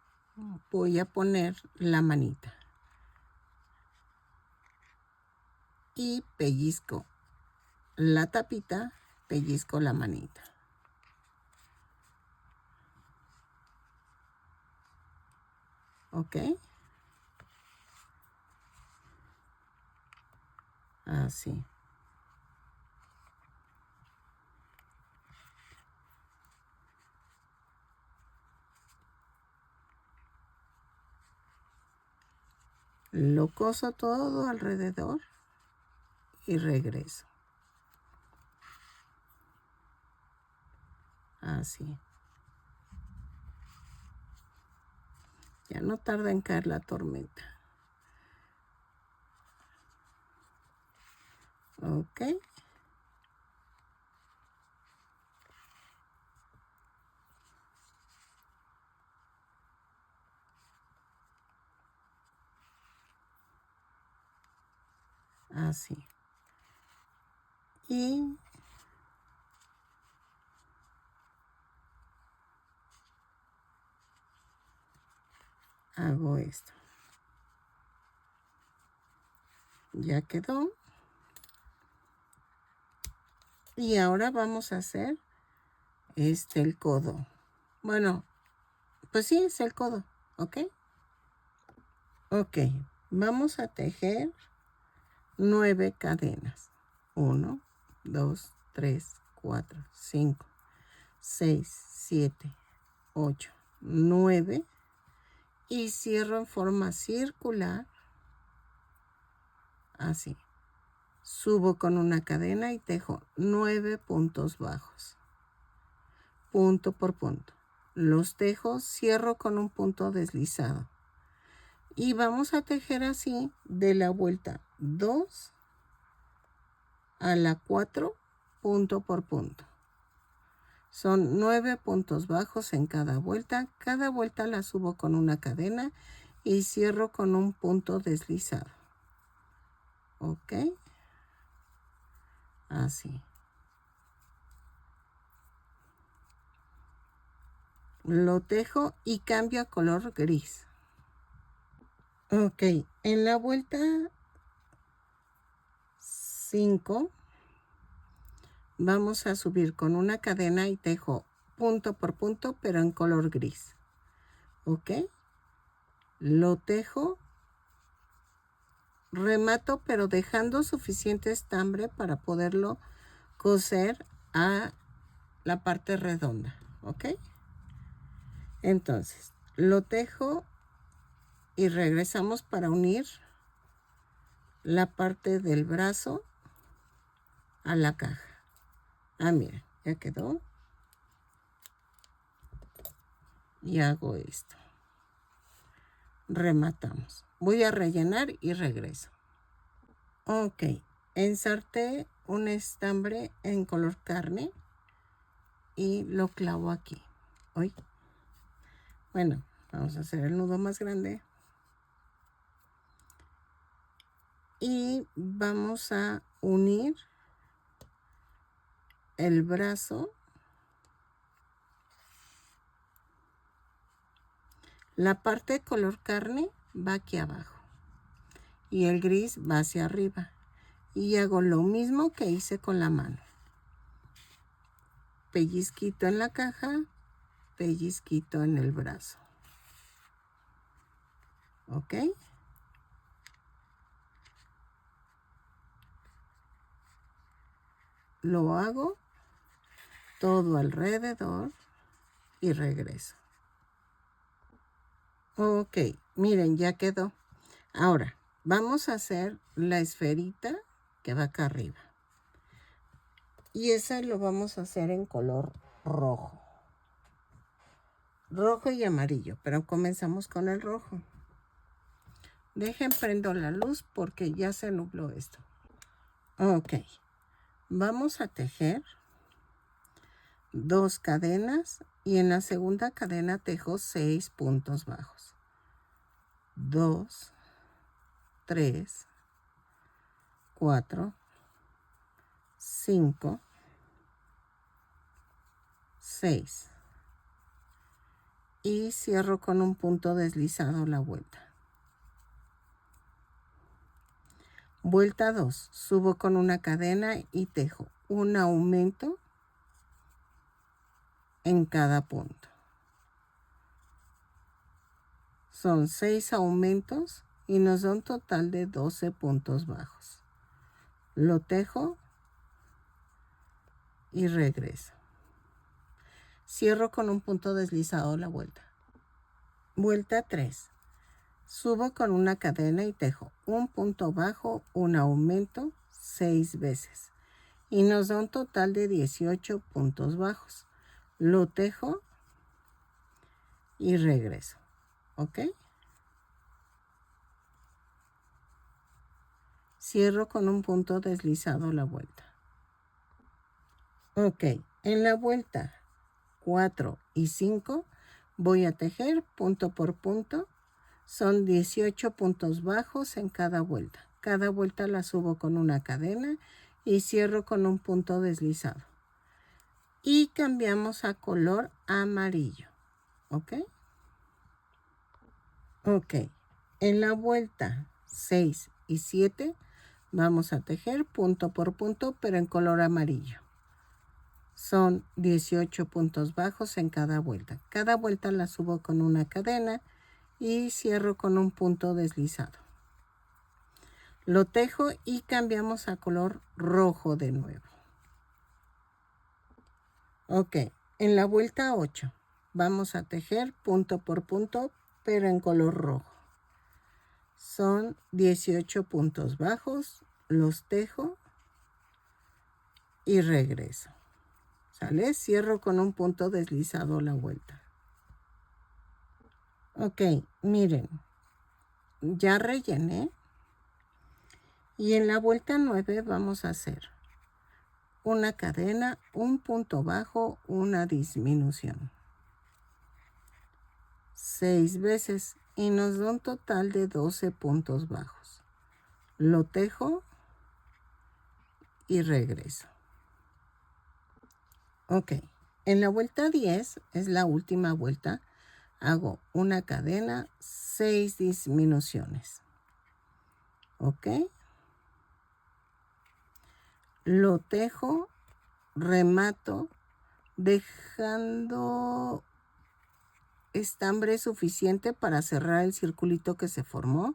voy a poner la manita. Y pellizco la tapita, pellizco la manita. ¿Ok? Así. Lo coso todo alrededor y regreso. Así. Ya no tarda en caer la tormenta. Ok. Así. Y hago esto. Ya quedó. Y ahora vamos a hacer el codo. Bueno, pues sí, es el codo, ¿ok? Ok, vamos a tejer 9 cadenas. 1, 2, 3, 4, 5, 6, 7, 8, 9. Y cierro en forma circular. Así. Subo con una cadena y tejo 9 puntos bajos. Punto por punto. Los tejo, cierro con un punto deslizado. Y vamos a tejer así de la vuelta 2 a la 4, punto por punto. Son 9 puntos bajos en cada vuelta. Cada vuelta la subo con una cadena y cierro con un punto deslizado. ¿Ok? Así. Lo tejo y cambio a color gris. Ok, en la vuelta 5 vamos a subir con una cadena y tejo punto por punto, pero en color gris. ¿Ok? Lo tejo, remato, pero dejando suficiente estambre para poderlo coser a la parte redonda. ¿Ok? Entonces, lo tejo y regresamos para unir la parte del brazo a la caja. Ah, miren, ya quedó. Y hago esto. Rematamos. Voy a rellenar y regreso. Ok, ensarté un estambre en color carne y lo clavo aquí. Hoy. Bueno, vamos a hacer el nudo más grande. Y vamos a unir el brazo. La parte de color carne va aquí abajo y el gris va hacia arriba. y hago lo mismo que hice con la mano. Pellizquito en la caja, pellizquito en el brazo. ¿Ok? Lo hago todo alrededor y regreso. Ok, miren, ya quedó. Ahora, vamos a hacer la esferita que va acá arriba. Y esa lo vamos a hacer en color rojo. Rojo y amarillo, pero comenzamos con el rojo. Dejen prendo la luz porque ya se nubló esto. Ok, vamos a tejer 2 cadenas y en la segunda cadena tejo 6 puntos bajos. 2, 3, 4, 5, 6. Y cierro con un punto deslizado la vuelta. Vuelta 2, subo con una cadena y tejo un aumento en cada punto. Son 6 aumentos y nos da un total de 12 puntos bajos. Lo tejo y regreso. Cierro con un punto deslizado la vuelta. Vuelta 3. Subo con una cadena y tejo un punto bajo, un aumento 6 veces. Y nos da un total de 18 puntos bajos. Lo tejo y regreso. ¿Ok? Cierro con un punto deslizado la vuelta. Ok, en la vuelta 4 y 5 voy a tejer punto por punto. Son 18 puntos bajos en cada vuelta. Cada vuelta la subo con una cadena y cierro con un punto deslizado. Y cambiamos a color amarillo. ¿Ok? Ok. En la vuelta 6 y 7 vamos a tejer punto por punto, pero en color amarillo. Son 18 puntos bajos en cada vuelta. Cada vuelta la subo con una cadena y cierro con un punto deslizado. Lo tejo y cambiamos a color rojo de nuevo. Ok, en la vuelta 8 vamos a tejer punto por punto, pero en color rojo. Son 18 puntos bajos, los tejo y regreso. ¿Sale? Cierro con un punto deslizado la vuelta. Ok, miren, ya rellené. Y en la vuelta 9 vamos a hacer una cadena, un punto bajo, una disminución. 6 veces y nos da un total de 12 puntos bajos. Lo tejo y regreso. Ok, en la vuelta 10 es la última vuelta. Hago una cadena, 6 disminuciones. Ok. Lo tejo, remato, dejando estambre suficiente para cerrar el circulito que se formó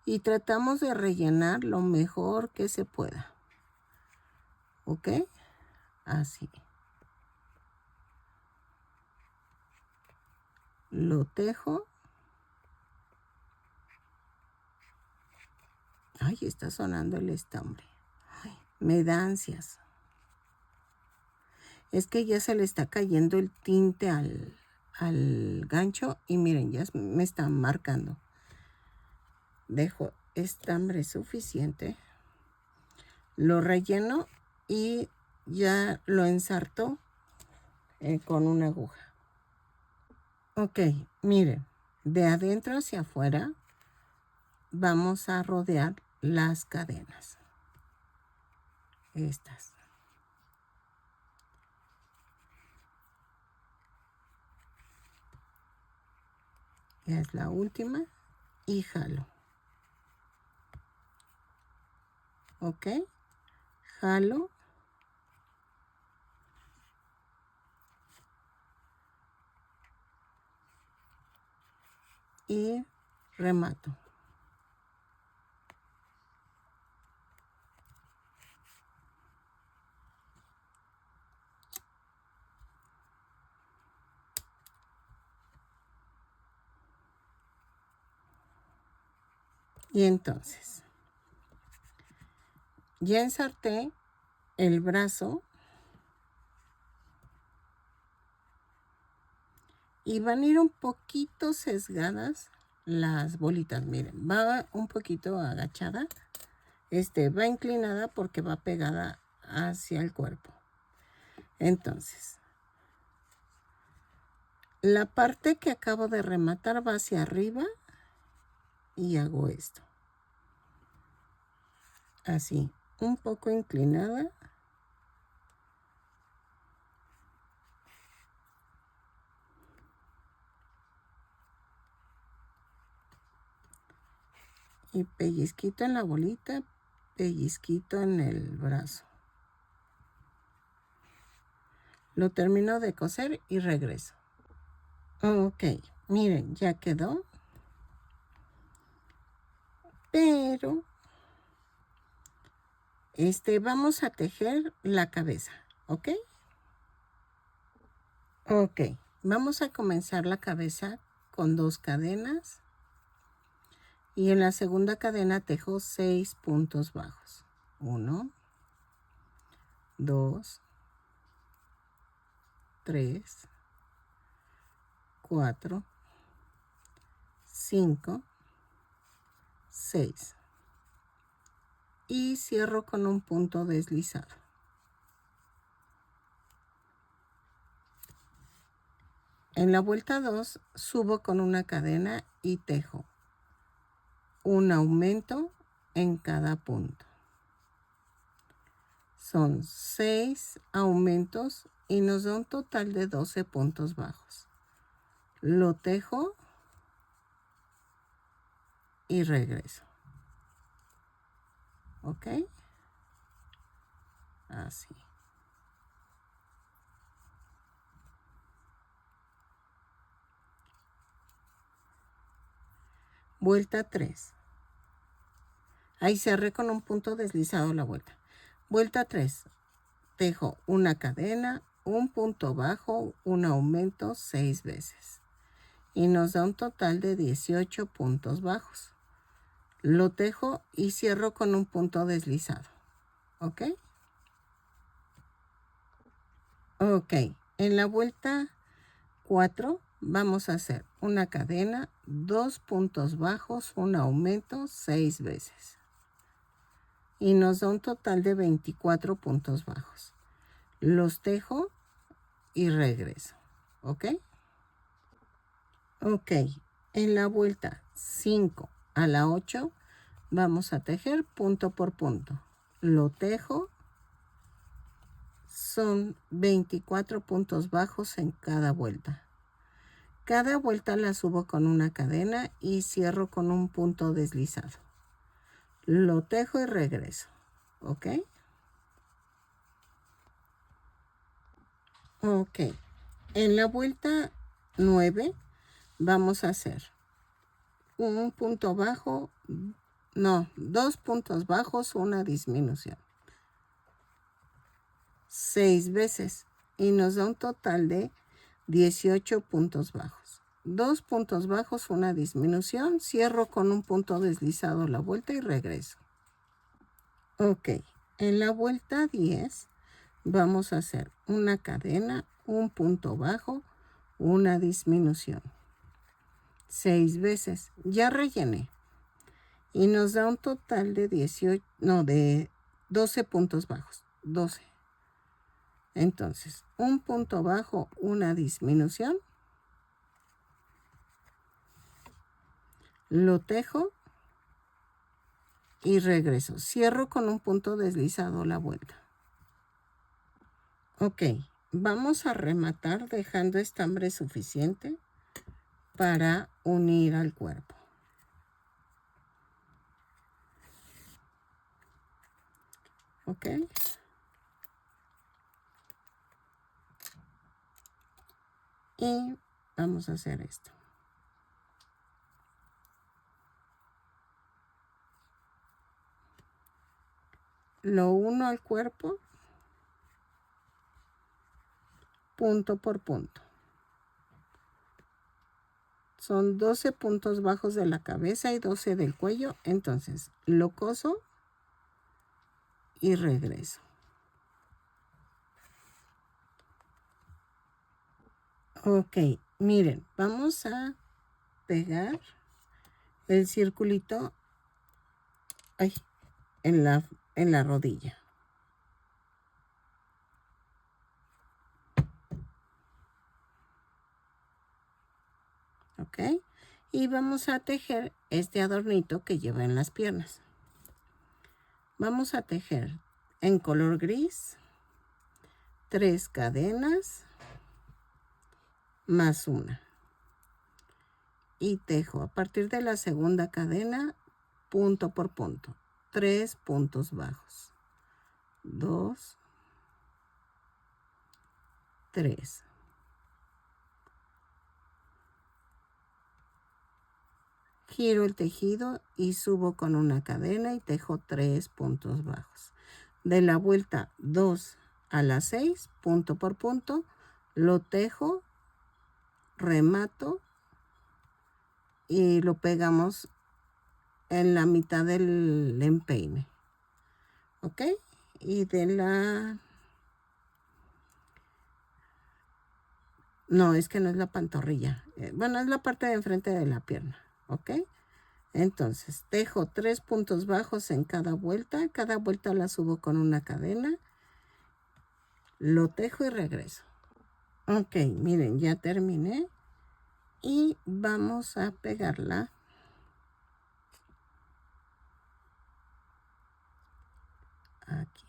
y tratamos de rellenar lo mejor que se pueda. ¿Ok? Así. Lo tejo. Ay, está sonando el estambre. Ay, me da ansias. Es que ya se le está cayendo el tinte al gancho y miren, ya me están marcando. Dejo estambre suficiente. Lo relleno y ya lo ensarto con una aguja. Ok, miren, de adentro hacia afuera vamos a rodear las cadenas. Estas. Ya es la última y jalo. Ok, jalo y remato. Y entonces, ya ensarté el brazo y van a ir un poquito sesgadas las bolitas. Miren, va un poquito agachada. Va inclinada porque va pegada hacia el cuerpo. Entonces, la parte que acabo de rematar va hacia arriba y hago esto. Así, un poco inclinada. Y pellizquito en la bolita, pellizquito en el brazo. Lo termino de coser y regreso. Ok, miren, ya quedó. Pero vamos a tejer la cabeza, ¿ok? Ok, vamos a comenzar la cabeza con 2 cadenas. Y en la segunda cadena tejo 6 puntos bajos. 1, 2, 3, 4, 5, 6. Y cierro con un punto deslizado. En la vuelta 2 subo con una cadena y tejo un aumento en cada punto. Son 6 aumentos y nos da un total de 12 puntos bajos. Lo tejo y regreso. ¿Ok? Así. Vuelta 3. Ahí cerré con un punto deslizado la vuelta. Vuelta 3. Tejo una cadena, un punto bajo, un aumento 6 veces. Y nos da un total de 18 puntos bajos. Lo tejo y cierro con un punto deslizado. ¿Ok? Ok. En la vuelta 4 vamos a hacer una cadena, 2 puntos bajos, un aumento 6 veces. Y nos da un total de 24 puntos bajos. Los tejo y regreso. ¿Ok? Ok. En la vuelta 5 a la 8 vamos a tejer punto por punto. Lo tejo. Son 24 puntos bajos en cada vuelta. Cada vuelta la subo con una cadena y cierro con un punto deslizado. Lo tejo y regreso. ¿Ok? Ok. En la vuelta 9 vamos a hacer un punto bajo, no, 2 puntos bajos, una disminución. 6 veces y nos da un total de 18 puntos bajos. 2 puntos bajos, una disminución. Cierro con un punto deslizado la vuelta y regreso. Ok. En la vuelta 10 vamos a hacer una cadena, un punto bajo, una disminución. 6 veces. Ya rellené. Y nos da un total de 12 puntos bajos. 12. Entonces, un punto bajo, una disminución. Lo tejo y regreso. Cierro con un punto deslizado la vuelta. Ok, vamos a rematar dejando estambre suficiente para unir al cuerpo. Ok. Y vamos a hacer esto. Lo uno al cuerpo, punto por punto. Son 12 puntos bajos de la cabeza y 12 del cuello. Entonces lo coso y regreso. Ok, miren, vamos a pegar el circulito en la rodilla. Ok, y vamos a tejer este adornito que lleva en las piernas. Vamos a tejer en color gris 3 cadenas más una. Y tejo a partir de la segunda cadena, punto por punto, 3 puntos bajos. 2, 3. Giro el tejido y subo con una cadena y tejo 3 puntos bajos. De la vuelta 2 a la 6, punto por punto, lo tejo, remato y lo pegamos en la mitad del empeine. ¿Ok? Y de la... No, es que no es la pantorrilla. Bueno, es la parte de enfrente de la pierna. ¿Ok? Entonces, tejo 3 puntos bajos en cada vuelta. Cada vuelta la subo con una cadena. Lo tejo y regreso. Ok, miren, ya terminé. Y vamos a pegarla aquí.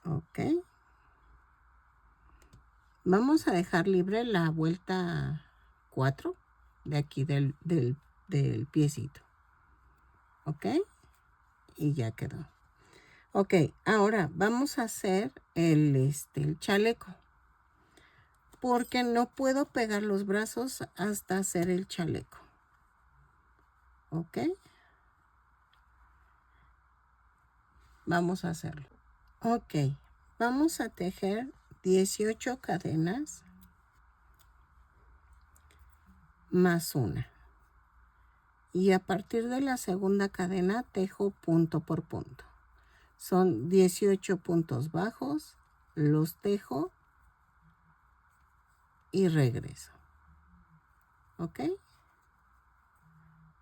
Ok. Vamos a dejar libre la vuelta 4 de aquí del piecito. Ok. Y ya quedó. Ok, ahora vamos a hacer el chaleco. Porque no puedo pegar los brazos hasta hacer el chaleco. Ok. Vamos a hacerlo. Ok, vamos a tejer 18 cadenas más una. Y a partir de la segunda cadena tejo punto por punto. Son 18 puntos bajos, los tejo y regreso. ¿Ok?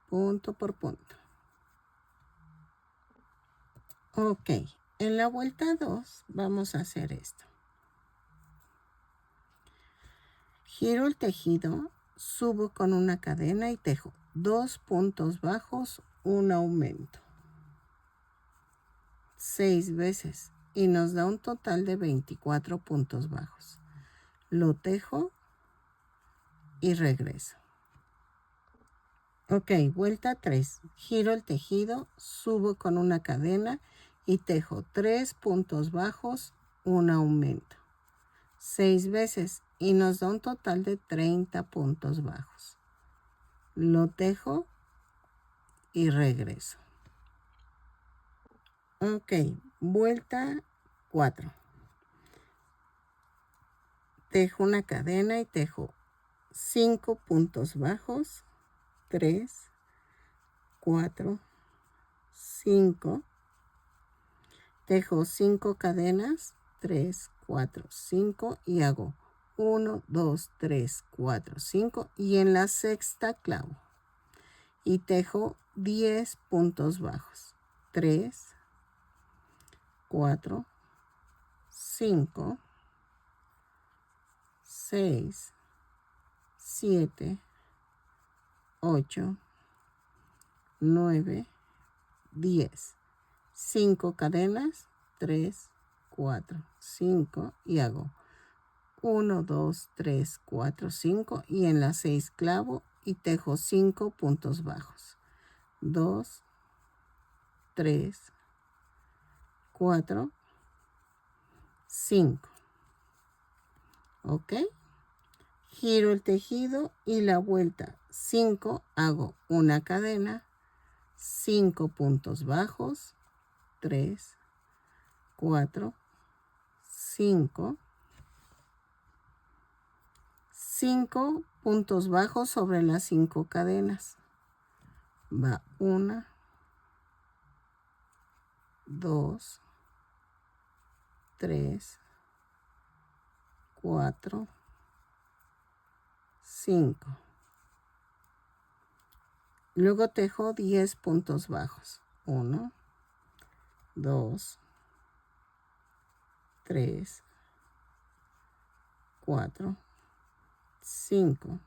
Punto por punto. Ok, en la vuelta 2 vamos a hacer esto. Giro el tejido, subo con una cadena y tejo 2 puntos bajos, un aumento. 6 veces y nos da un total de 24 puntos bajos. Lo tejo y regreso. Ok, vuelta 3. Giro el tejido, subo con una cadena y tejo 3 puntos bajos, un aumento. 6 veces y nos da un total de 30 puntos bajos. Lo tejo y regreso. Ok, vuelta 4. Tejo una cadena y tejo 5 puntos bajos, 3, 4, 5. Tejo 5 cadenas, 3, 4, 5 y hago 1, 2, 3, 4, 5 y en la sexta clavo. Y tejo 10 puntos bajos, 3, 4, 5, 6, 7, 8, 9, 10. 5 cadenas, 3, 4, 5 y hago 1, 2, 3, 4, 5 y en la 6 clavo y tejo 5 puntos bajos. 2, 3, 4, 5. ¿Ok? Giro el tejido y la vuelta 5, hago una cadena, 5 puntos bajos, 3, 4, 5, 5 puntos bajos sobre las 5 cadenas. Va 1, 2, 3, 4, 5. Luego tejo 10 puntos bajos. 1, 2, 3, 4, 5,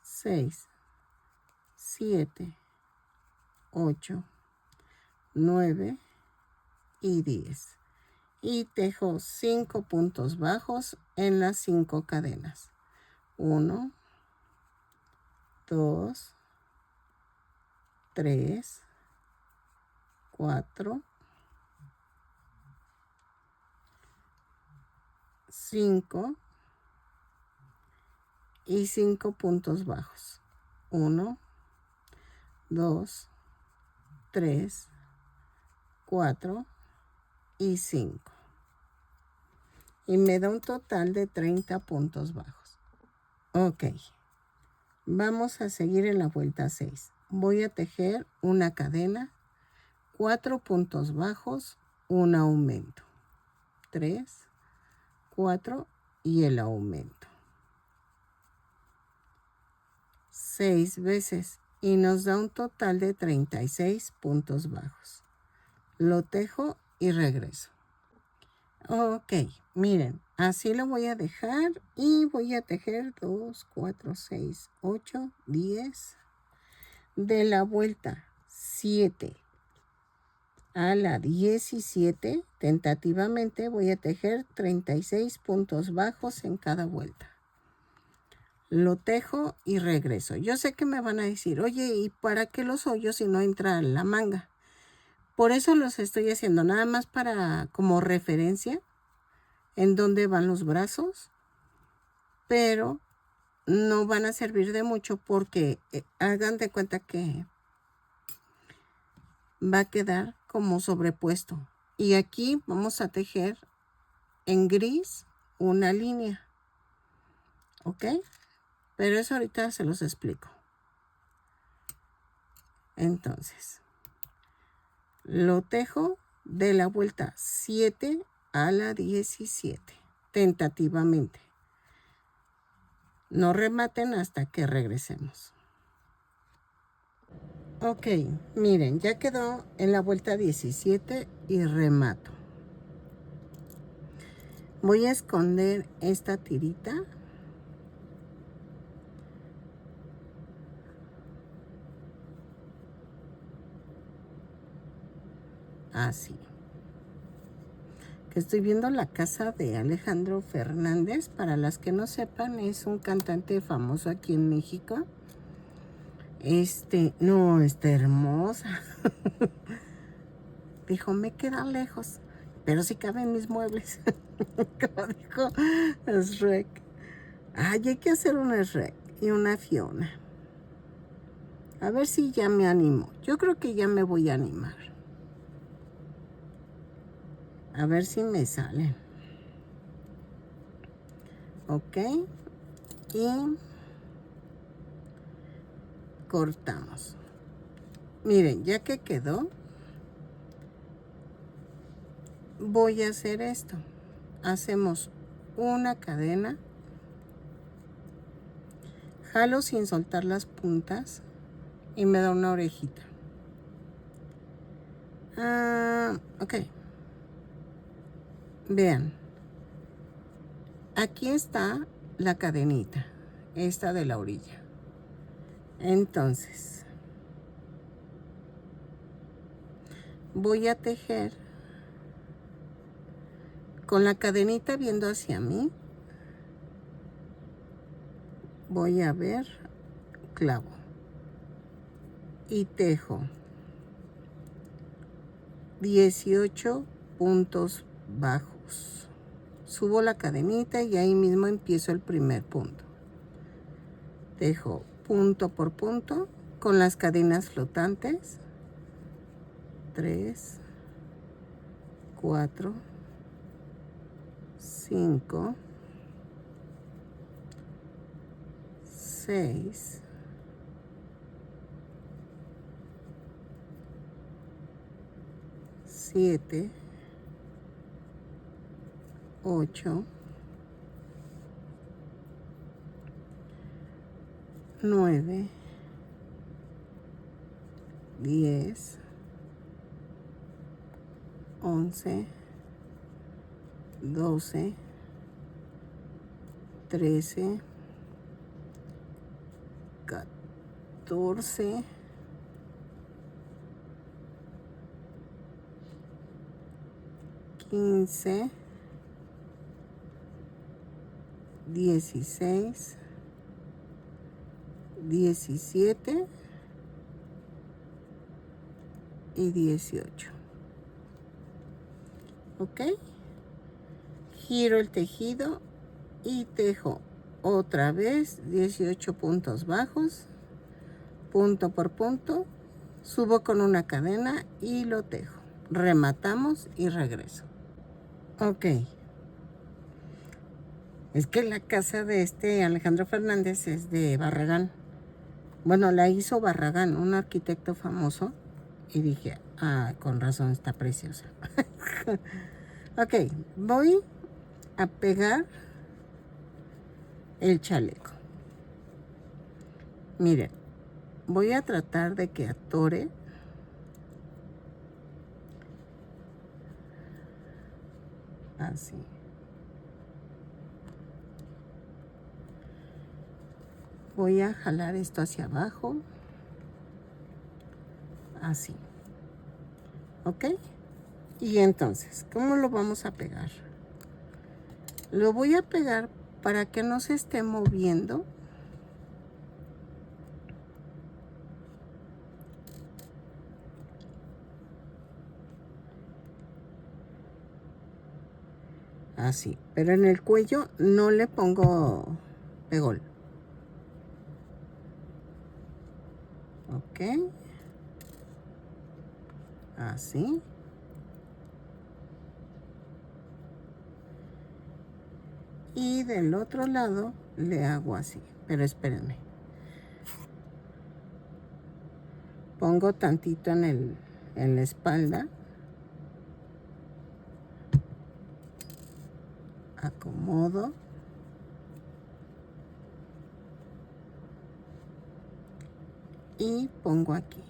6, 7, 8, 9 y 10. Y tejo 5 puntos bajos en las 5 cadenas. 1, 2, 3, 4, 5 y 5 puntos bajos. 1, 2, 3, 4 y 5. Y me da un total de 30 puntos bajos. Ok. Vamos a seguir en la vuelta 6. Voy a tejer una cadena, 4 puntos bajos, un aumento. 3, 4 y el aumento. 6 veces y nos da un total de 36 puntos bajos. Lo tejo y regreso. Ok, miren, así lo voy a dejar y voy a tejer 2, 4, 6, 8, 10. De la vuelta 7 a la 17, tentativamente voy a tejer 36 puntos bajos en cada vuelta. Lo tejo y regreso. Yo sé que me van a decir, oye, ¿y para qué los hoyos si no entra la manga? Por eso los estoy haciendo, nada más para como referencia en dónde van los brazos, pero no van a servir de mucho porque hagan de cuenta que va a quedar como sobrepuesto. Y aquí vamos a tejer en gris una línea. ¿Ok? Pero eso ahorita se los explico. Entonces, lo tejo de la vuelta 7 a la 17, tentativamente. No rematen hasta que regresemos. Ok, miren, ya quedó en la vuelta 17 y remato. Voy a esconder esta tirita. Así. Que estoy viendo la casa de Alejandro Fernández. Para las que no sepan, es un cantante famoso aquí en México. No, está hermosa. Dijo, me queda lejos, pero sí caben mis muebles. Como dijo Shrek. Ay, hay que hacer una Shrek y una Fiona. A ver si ya me animo. Yo creo que ya me voy a animar. A ver si me salen. Ok. Y cortamos. Miren, ya que quedó, voy a hacer esto. Hacemos una cadena. Jalo sin soltar las puntas y me da una orejita. Ok. Vean. Aquí está la cadenita. Esta de la orilla. Entonces, voy a tejer con la cadenita viendo hacia mí. Voy a ver, clavo y tejo 18 puntos bajos. Subo la cadenita y ahí mismo empiezo el primer punto. Dejo punto por punto con las cadenas flotantes. 3, 4, 5, 6, 7, 8, 9, 10, 11, 12, 13, 14, 15, 16, 17 y 18. ¿Ok? Giro el tejido y tejo otra vez 18 puntos bajos, punto por punto, subo con una cadena y lo tejo. Rematamos y regreso. Ok. Es que la casa de Alejandro Fernández es de Barragán. Bueno, la hizo Barragán, un arquitecto famoso. Y dije, ah, con razón está preciosa. Ok, voy a pegar el chaleco. Miren, voy a tratar de que atore así. Voy a jalar esto hacia abajo, así. ¿Ok? Y entonces, ¿cómo lo vamos a pegar? Lo voy a pegar para que no se esté moviendo. Así, pero en el cuello no le pongo pegol. Ok. Así. Y del otro lado le hago así. Pero espérenme. Pongo tantito en la espalda. Acomodo. Y pongo aquí.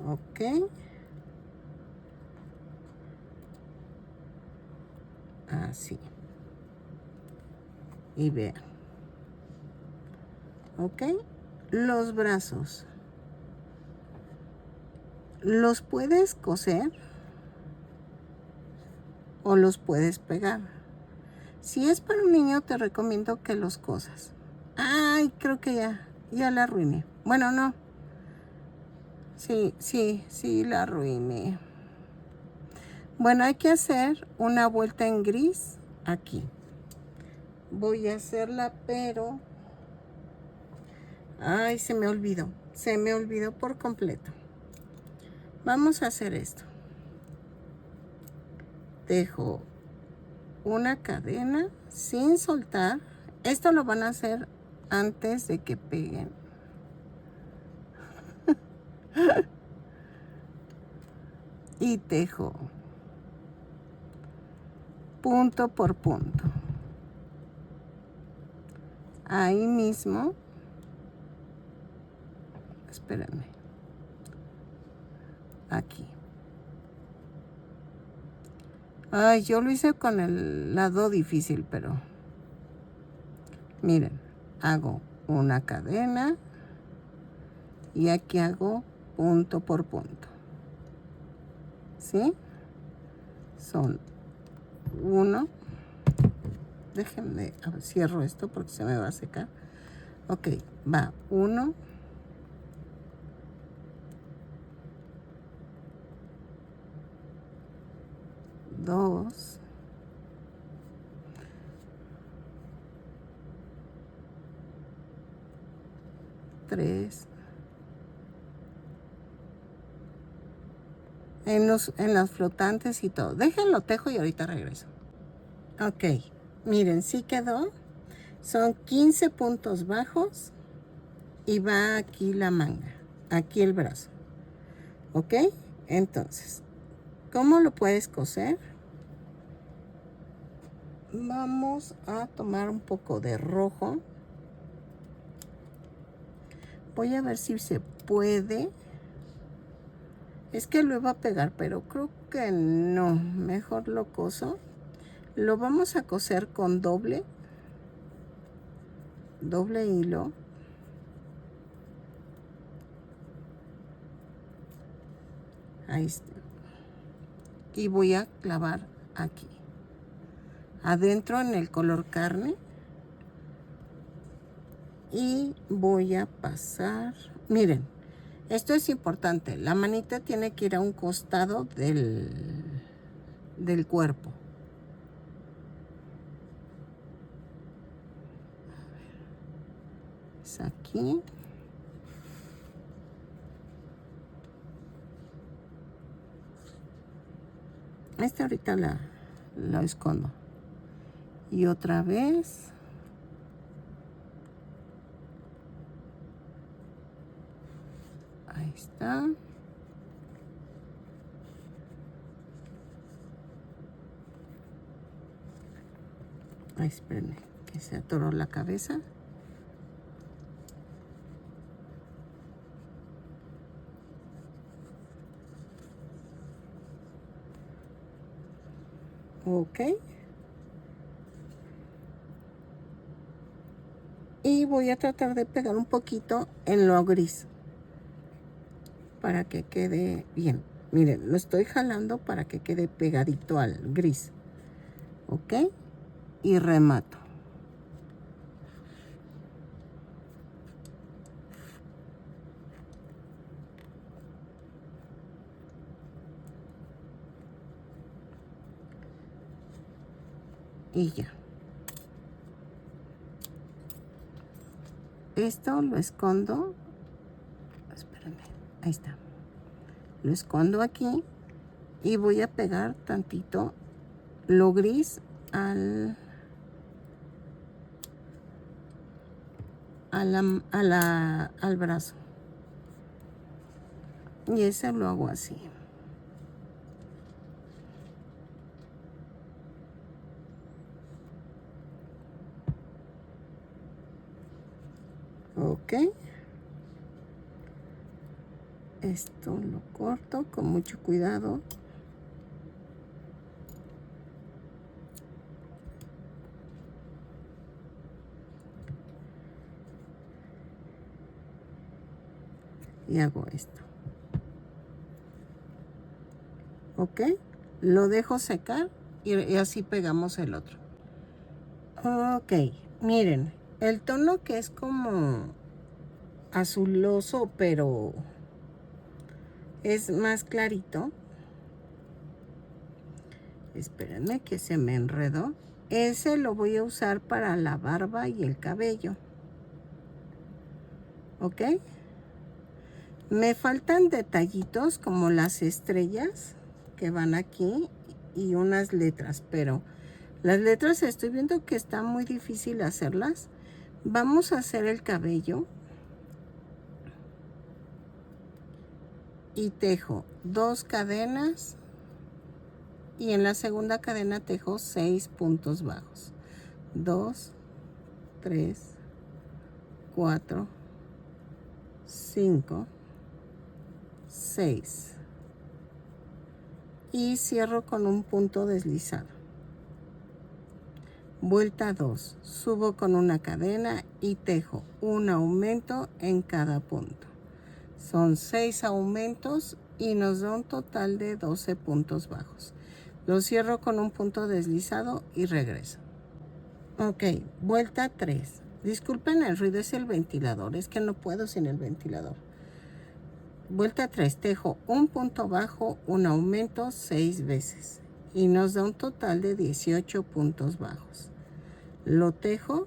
Ok. Así. Y vean. Ok. Los brazos. Los puedes coser o los puedes pegar. Si es para un niño, te recomiendo que los cosas. Ay, creo que ya la arruiné. Bueno, no. Sí, la arruiné. Bueno, hay que hacer una vuelta en gris aquí. Voy a hacerla, pero... Ay, se me olvidó. Se me olvidó por completo. Vamos a hacer esto. Dejo una cadena sin soltar. Esto lo van a hacer antes de que peguen. Y tejo punto por punto. Ahí mismo. Espérenme. Aquí. Ay, yo lo hice con el lado difícil, pero... Miren, hago una cadena. Y aquí hago punto por punto. ¿Sí? Son 1, Déjenme, a ver, cierro esto porque se me va a secar. Ok, va 1, 2, 3. En las flotantes y todo. Déjenlo tejo y ahorita regreso. Ok, miren, sí quedó. Son 15 puntos bajos y va aquí la manga, aquí el brazo. Ok, entonces, ¿cómo lo puedes coser? Vamos a tomar un poco de rojo. Voy a ver si se puede. Es que lo iba a pegar, pero creo que no. Mejor lo coso. Lo vamos a coser con doble hilo. Ahí está. Y voy a clavar aquí. Adentro en el color carne. Y voy a pasar. Miren, esto es importante. La manita tiene que ir a un costado del cuerpo. Es aquí. Esta ahorita la escondo. Y otra vez. Ahí está. Ay, espérenme, que se atoró la cabeza. Ok. Y voy a tratar de pegar un poquito en lo gris para que quede bien. Miren, lo estoy jalando para que quede pegadito al gris. Ok. Y remato. Y ya. Esto lo escondo. Espérenme. Ahí está. Lo escondo aquí. Y voy a pegar tantito lo gris al brazo. Y ese lo hago así. Ok. Esto lo corto con mucho cuidado. Y hago esto. Ok. Lo dejo secar y así pegamos el otro. Ok. Miren, el tono que es como azuloso, pero es más clarito. Espérenme que se me enredó. Ese lo voy a usar para la barba y el cabello. ¿Ok? Me faltan detallitos como las estrellas que van aquí y unas letras, pero las letras estoy viendo que está muy difícil hacerlas. Vamos a hacer el cabello. Y tejo 2 cadenas. Y en la segunda cadena tejo 6 puntos bajos. 2, 3, 4, 5, 6. Y cierro con un punto deslizado. Vuelta 2. Subo con una cadena y tejo un aumento en cada punto. Son 6 aumentos y nos da un total de 12 puntos bajos. Lo cierro con un punto deslizado y regreso. Ok, vuelta 3. Disculpen el ruido, es el ventilador, es que no puedo sin el ventilador. Vuelta 3, tejo un punto bajo, un aumento 6 veces y nos da un total de 18 puntos bajos. Lo tejo,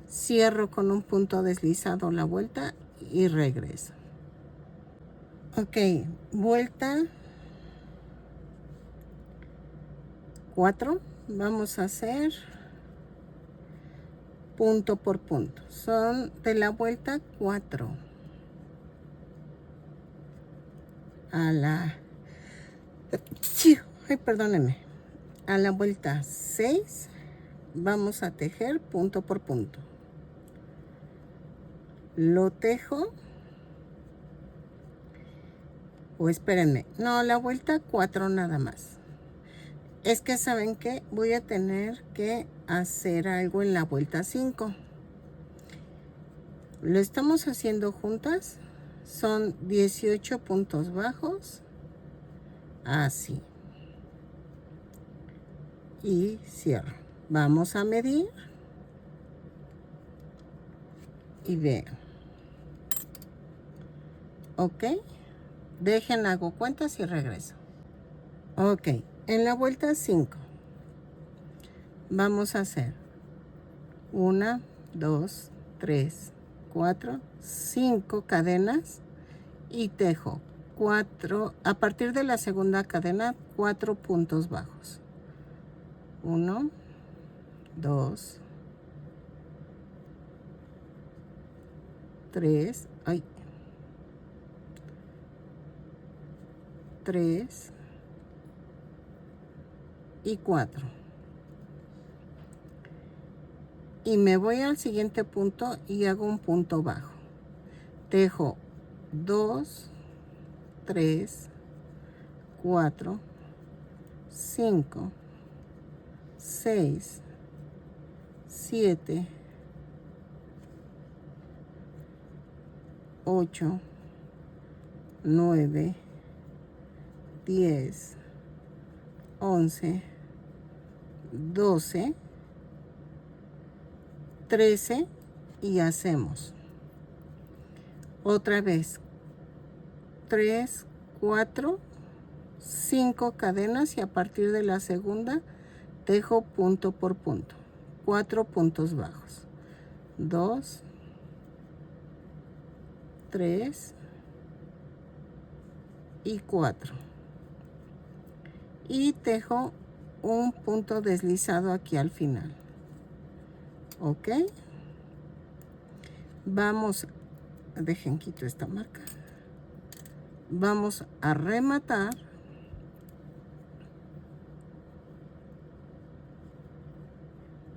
cierro con un punto deslizado la vuelta y regreso. Ok, vuelta 4, vamos a hacer punto por punto. Son de la vuelta 4 a la... Ay, perdónenme. A la vuelta 6 vamos a tejer punto por punto. Lo tejo. O espérenme. No, la vuelta 4 nada más. Es que ¿saben qué? Voy a tener que hacer algo en la vuelta 5. Lo estamos haciendo juntas. Son 18 puntos bajos. Así. Y cierro. Vamos a medir. Y vean. Ok. Dejen, hago cuentas y regreso. Ok. En la vuelta 5. Vamos a hacer 1, 2, 3, 4, 5 cadenas y tejo 4, a partir de la segunda cadena, 4 puntos bajos. 1, 2, 3, 3 y 4. Y me voy al siguiente punto y hago un punto bajo. Tejo 2, 3, 4, 5, 6, 7, 8, 9, 10, 11, 12, 13 y hacemos otra vez 3, 4, 5 cadenas y a partir de la segunda tejo punto por punto, 4 puntos bajos, 2, 3 y 4 y tejo un punto deslizado aquí al final. Ok, vamos, dejen quito esta marca, vamos a rematar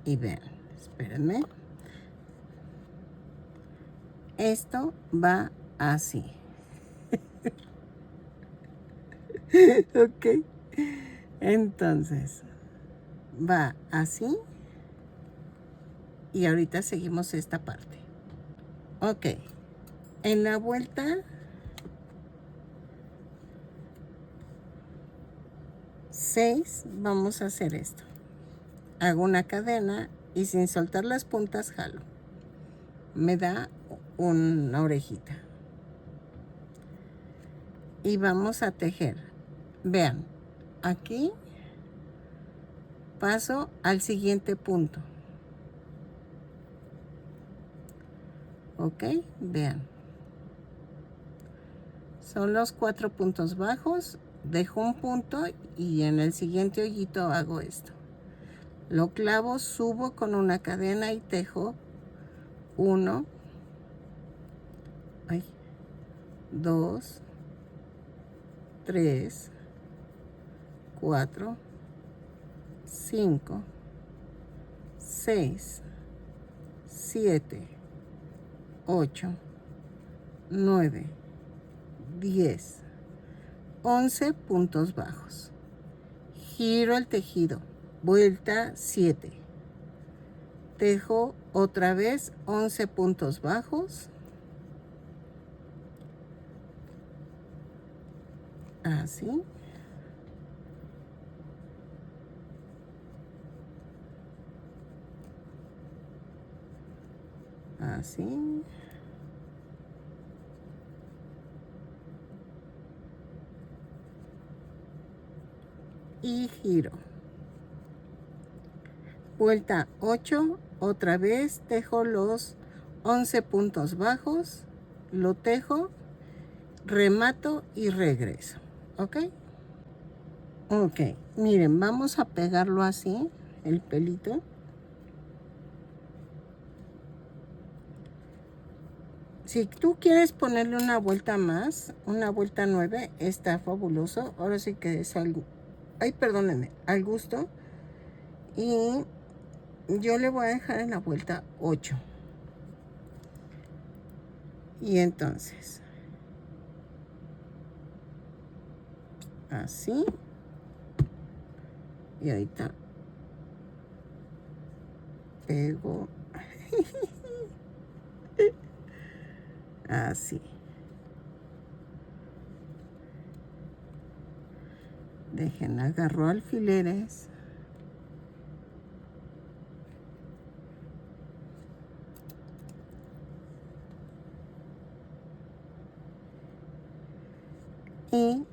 y vean, espérenme, esto va así. Ok, entonces va así y ahorita seguimos esta parte. Ok, en la vuelta 6 vamos a hacer esto. Hago una cadena y sin soltar las puntas jalo. Me da una orejita. Y vamos a tejer. Vean, aquí paso al siguiente punto. Ok, vean. Son los 4 puntos bajos. Dejo un punto y en el siguiente hoyito hago esto. Lo clavo, subo con una cadena y tejo 1, 2, 3, 4, 5, 6, 7, 8, 9, 10, 11 puntos bajos. Giro el tejido, vuelta 7. Tejo otra vez 11 puntos bajos. Así. así. Y giro. Vuelta 8, otra vez tejo los 11 puntos bajos, lo tejo, remato y regreso, ¿ok? Ok, miren, vamos a pegarlo así, el pelito. Si tú quieres ponerle una vuelta más, una vuelta 9, está fabuloso. Ahora sí que es algo, ay, perdónenme, al gusto. Y yo le voy a dejar en la vuelta 8. Y entonces, así. Y ahorita pego. Así. Dejen, agarro alfileres. Y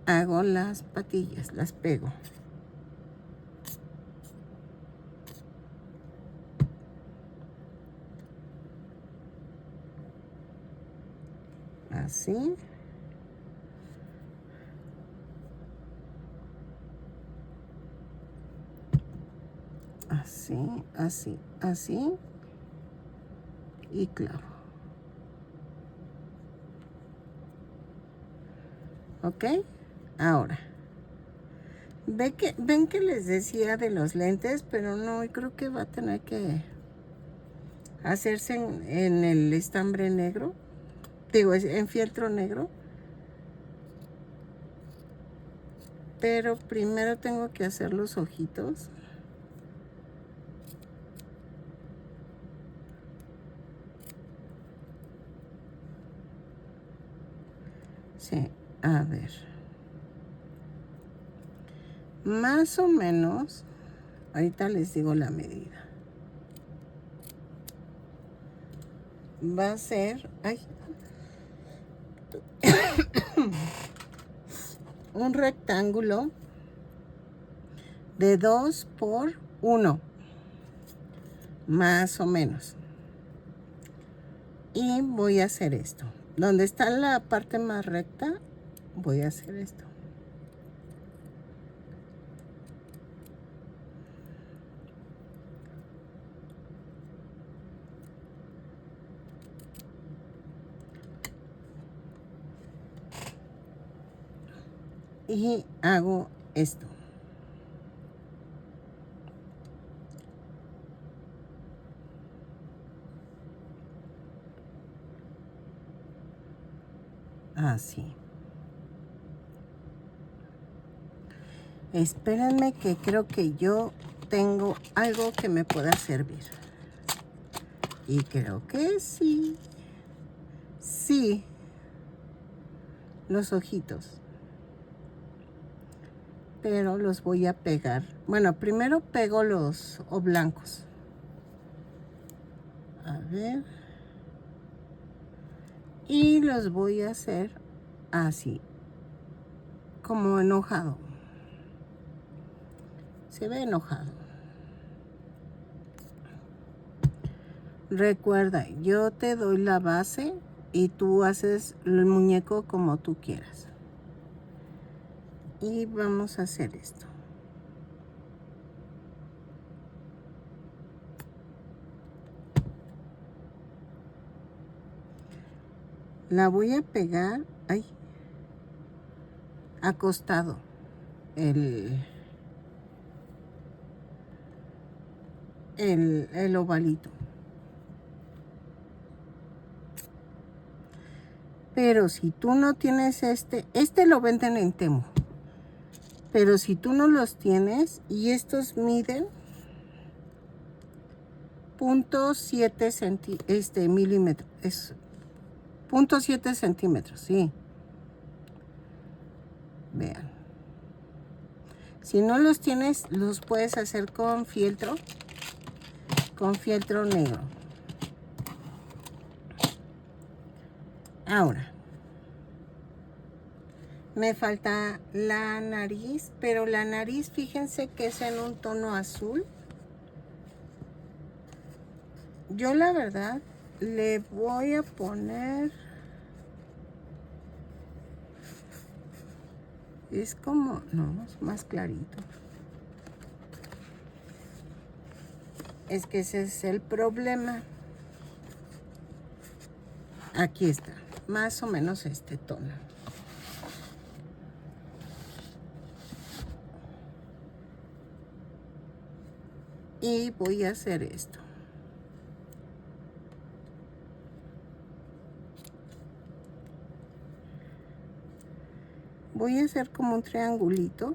hago las patillas, las pego. Así. Así, así, así. Y clavo. ¿Ok? Ahora. Ven que les decía de los lentes, pero no, creo que va a tener que hacerse en el estambre negro. Digo, en fieltro negro. Pero primero tengo que hacer los ojitos. Sí, a ver. Más o menos, ahorita les digo la medida. Va a ser, ay, un rectángulo de 2 por 1, más o menos. Y voy a hacer esto. Donde está la parte más recta, voy a hacer esto. Y hago esto. Así. Espérenme que creo que yo tengo algo que me pueda servir. Y creo que sí. Sí. Los ojitos. Pero los voy a pegar. Bueno, primero pego los blancos. A ver. Y los voy a hacer así. Como enojado. Se ve enojado. Recuerda, yo te doy la base y tú haces el muñeco como tú quieras. Y vamos a hacer esto. La voy a pegar, ay, acostado el ovalito. Pero si tú no tienes este lo venden en Temu. Pero si tú no los tienes y estos miden 0.7 milímetros, es 0.7 centímetros, sí. Vean. Si no los tienes, los puedes hacer con fieltro negro. Ahora, me falta la nariz, pero la nariz, fíjense que es en un tono azul. Yo la verdad le voy a poner, es como, no, es más clarito. Es que ese es el problema. Aquí está, más o menos este tono. Y voy a hacer esto. Voy a hacer como un triangulito.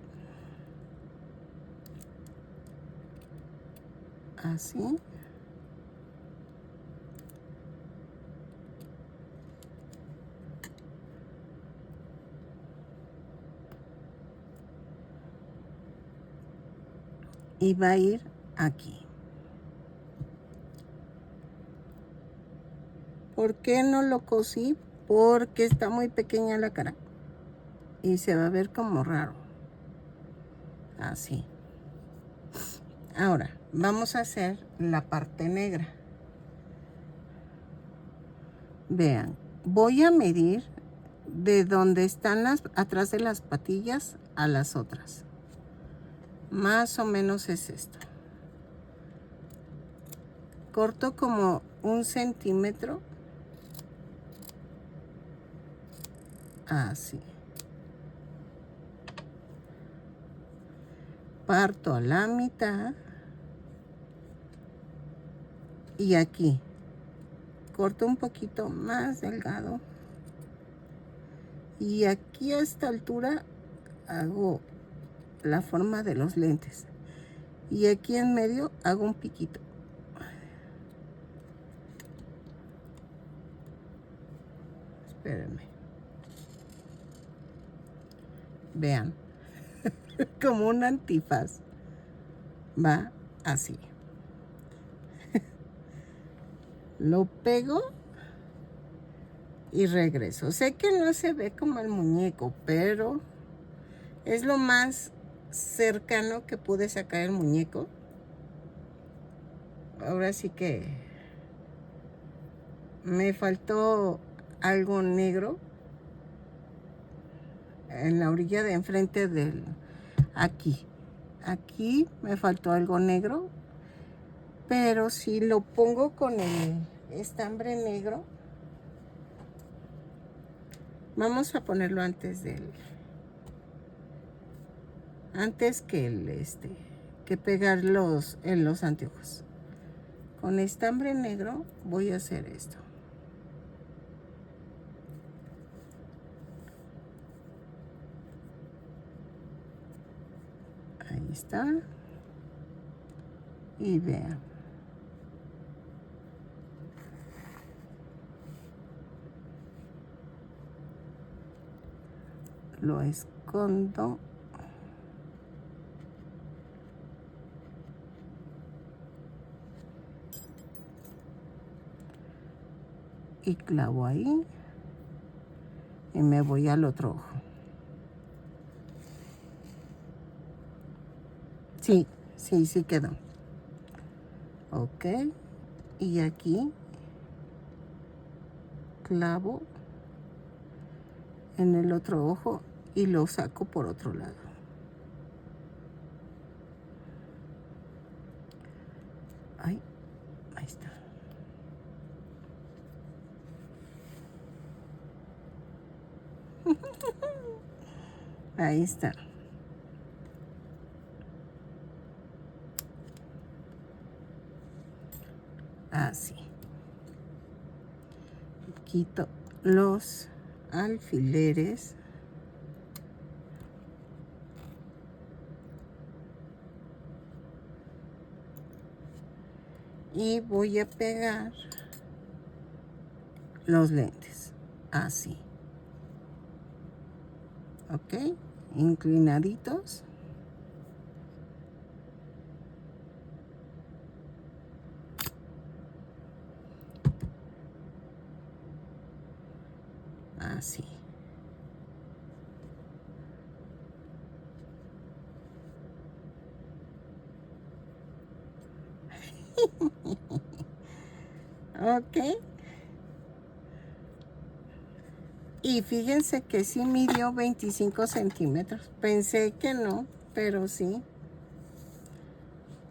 Así. Y va a ir aquí. ¿Por qué no lo cosí? Porque está muy pequeña la cara. Y se va a ver como raro. Así. Ahora, vamos a hacer la parte negra. Vean, voy a medir de donde están atrás de las patillas a las otras. Más o menos es esto. Corto como 1 centímetro. Así. Parto a la mitad. Y aquí. Corto un poquito más delgado. Y aquí a esta altura hago la forma de los lentes. Y aquí en medio hago un piquito. Espérenme. Vean. Como un antifaz. Va así. Lo pego y regreso. Sé que no se ve como el muñeco, pero es lo más cercano que pude sacar el muñeco. Ahora sí que me faltó algo negro en la orilla de enfrente del... Aquí me faltó algo negro, pero si lo pongo con el estambre negro, vamos a ponerlo antes que pegarlos en los anteojos. Con estambre negro voy a hacer esto. Ahí está. Y vean. Lo escondo. Y clavo ahí. Y me voy al otro ojo. Sí, sí quedó. Ok. Y aquí clavo en el otro ojo y lo saco por otro lado. Ahí está. Ahí está. Así. Quito los alfileres. Y voy a pegar los lentes. Así. Ok. Inclinaditos. así. Ok. Y fíjense que sí midió 25 centímetros. Pensé que no, pero sí.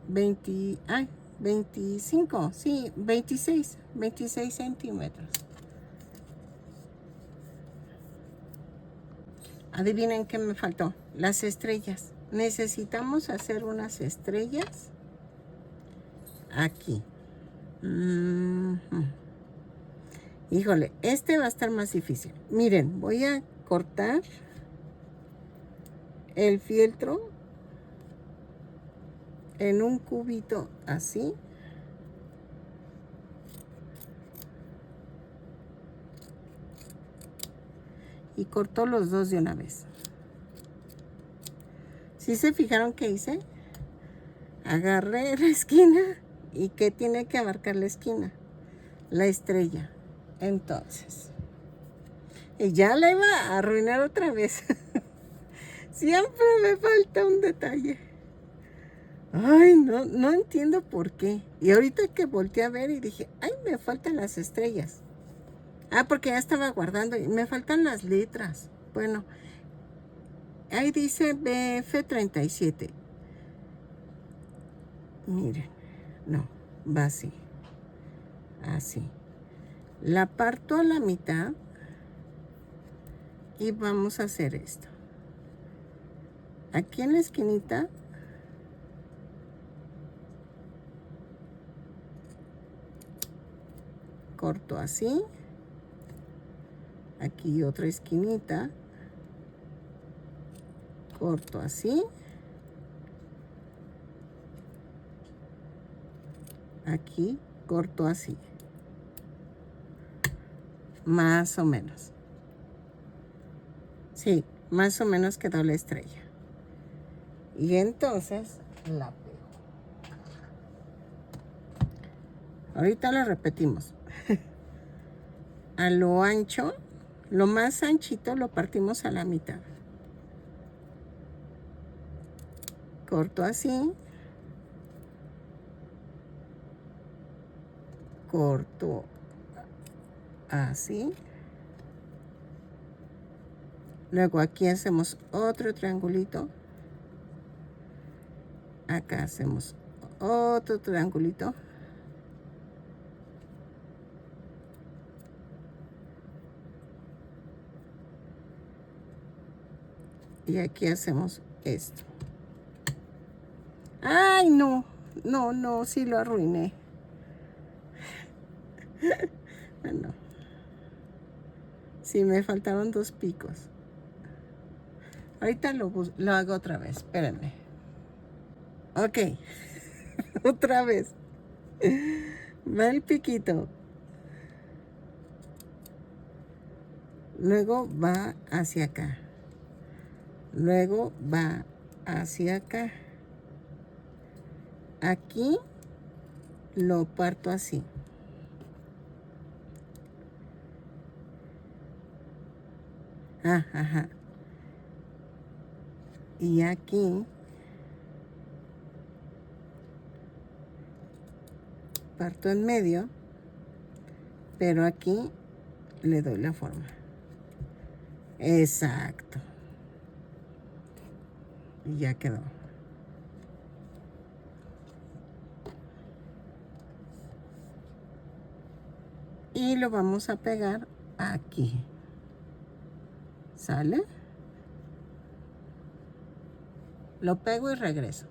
25, sí, 26 centímetros. Adivinen qué me faltó. Las estrellas. Necesitamos hacer unas estrellas aquí. Híjole, este va a estar más difícil. Miren, voy a cortar el fieltro en un cubito así. Y corto los dos de una vez. ¿Sí se fijaron qué hice? Agarré la esquina. ¿Y qué tiene que abarcar la esquina? La estrella. Entonces, y ya la iba a arruinar otra vez. Siempre me falta un detalle. Ay, no entiendo por qué. Y ahorita que volteé a ver y dije, ay, me faltan las estrellas. Ah, porque ya estaba guardando y me faltan las letras. Bueno, ahí dice BF37. Miren, no, va así. Así. La parto a la mitad y vamos a hacer esto. Aquí en la esquinita corto así. Aquí otra esquinita. Corto así. Aquí corto así. Más o menos. Sí, más o menos quedó la estrella. Y entonces la pego. Ahorita lo repetimos. A lo ancho, lo más anchito lo partimos a la mitad. Corto así. Corto así. Luego aquí hacemos otro triangulito. Acá hacemos otro triangulito. Y aquí hacemos esto. ¡Ay, no! No, sí lo arruiné. Bueno. Sí, me faltaron 2 picos. Ahorita lo hago otra vez. Espérenme. Ok. Otra vez. Va el piquito. Luego va hacia acá. Luego va hacia acá. Aquí lo parto así. Ajá. Y aquí parto en medio, pero aquí le doy la forma. Exacto. Y ya quedó. Y lo vamos a pegar aquí. ¿Sale? Lo pego y regreso.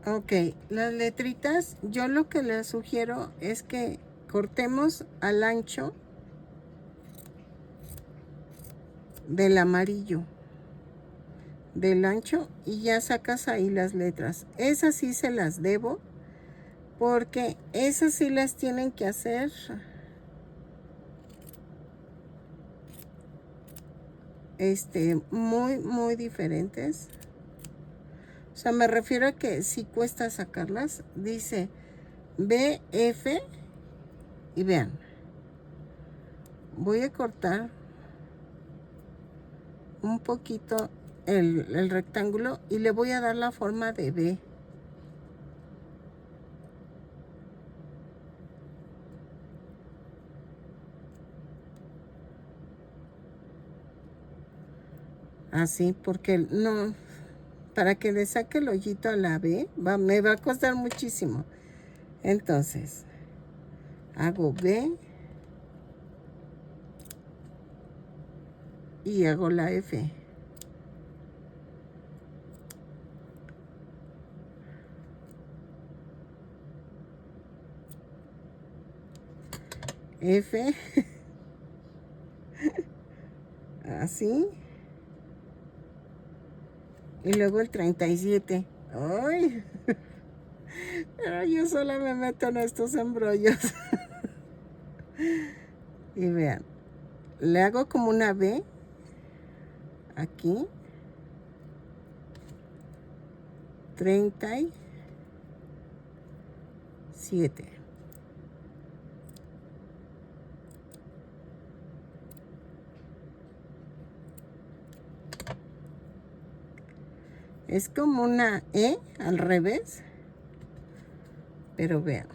Ok, las letritas, yo lo que les sugiero es que cortemos al ancho del amarillo. Del ancho y ya sacas ahí las letras. Esas sí se las debo porque esas sí las tienen que hacer muy diferentes. O sea, me refiero a que sí cuesta sacarlas. Dice BF y vean, voy a cortar un poquito el rectángulo y le voy a dar la forma de V. Así, porque no, para que le saque el hoyito a la V, me va a costar muchísimo. Entonces, hago V y hago la F. F. Así. Y luego el 37. ¡Ay! Pero yo sola me meto en estos embrollos. Y vean, le hago como una V aquí. 37. Es como una E al revés. Pero vean.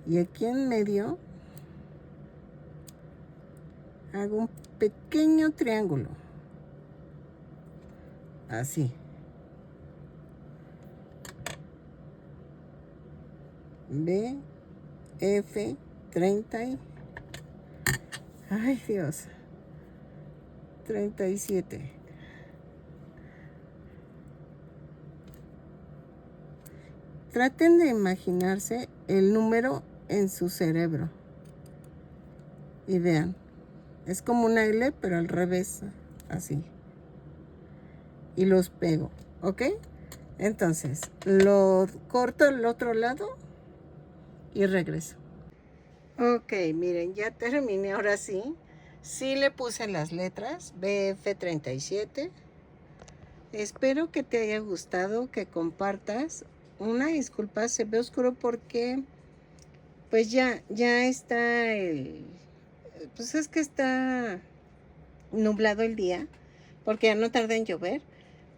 Y aquí en medio hago un pequeño triángulo. Así. B, F, 30 y... Ay, Dios. 37. Traten de imaginarse el número en su cerebro. Y vean, es como una L, pero al revés, así. Y los pego, ¿ok? Entonces, lo corto al otro lado y regreso. Ok, miren, ya terminé ahora sí. Sí le puse las letras BF37. Espero que te haya gustado, que compartas. Una disculpa, se ve oscuro porque pues ya está pues es que está nublado el día, porque ya no tarda en llover.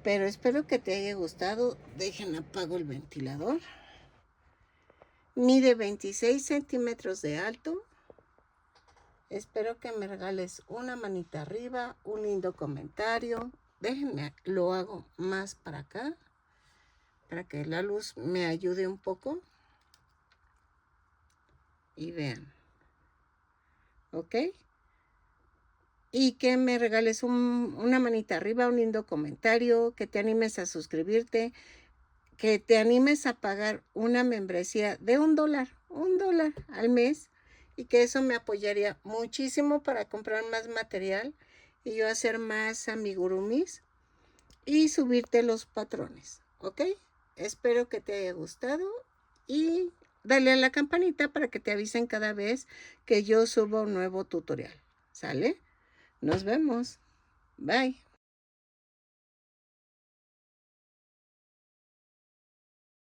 Pero espero que te haya gustado. Dejen, apago el ventilador. Mide 26 centímetros de alto. Espero que me regales una manita arriba, un lindo comentario. Déjenme, lo hago más para acá, para que la luz me ayude un poco. Y vean. ¿Ok? Y que me regales una manita arriba, un lindo comentario, que te animes a suscribirte, que te animes a pagar una membresía de $1 al mes, y que eso me apoyaría muchísimo para comprar más material y yo hacer más amigurumis y subirte los patrones, ¿ok? Espero que te haya gustado y dale a la campanita para que te avisen cada vez que yo subo un nuevo tutorial, ¿sale? Nos vemos. Bye.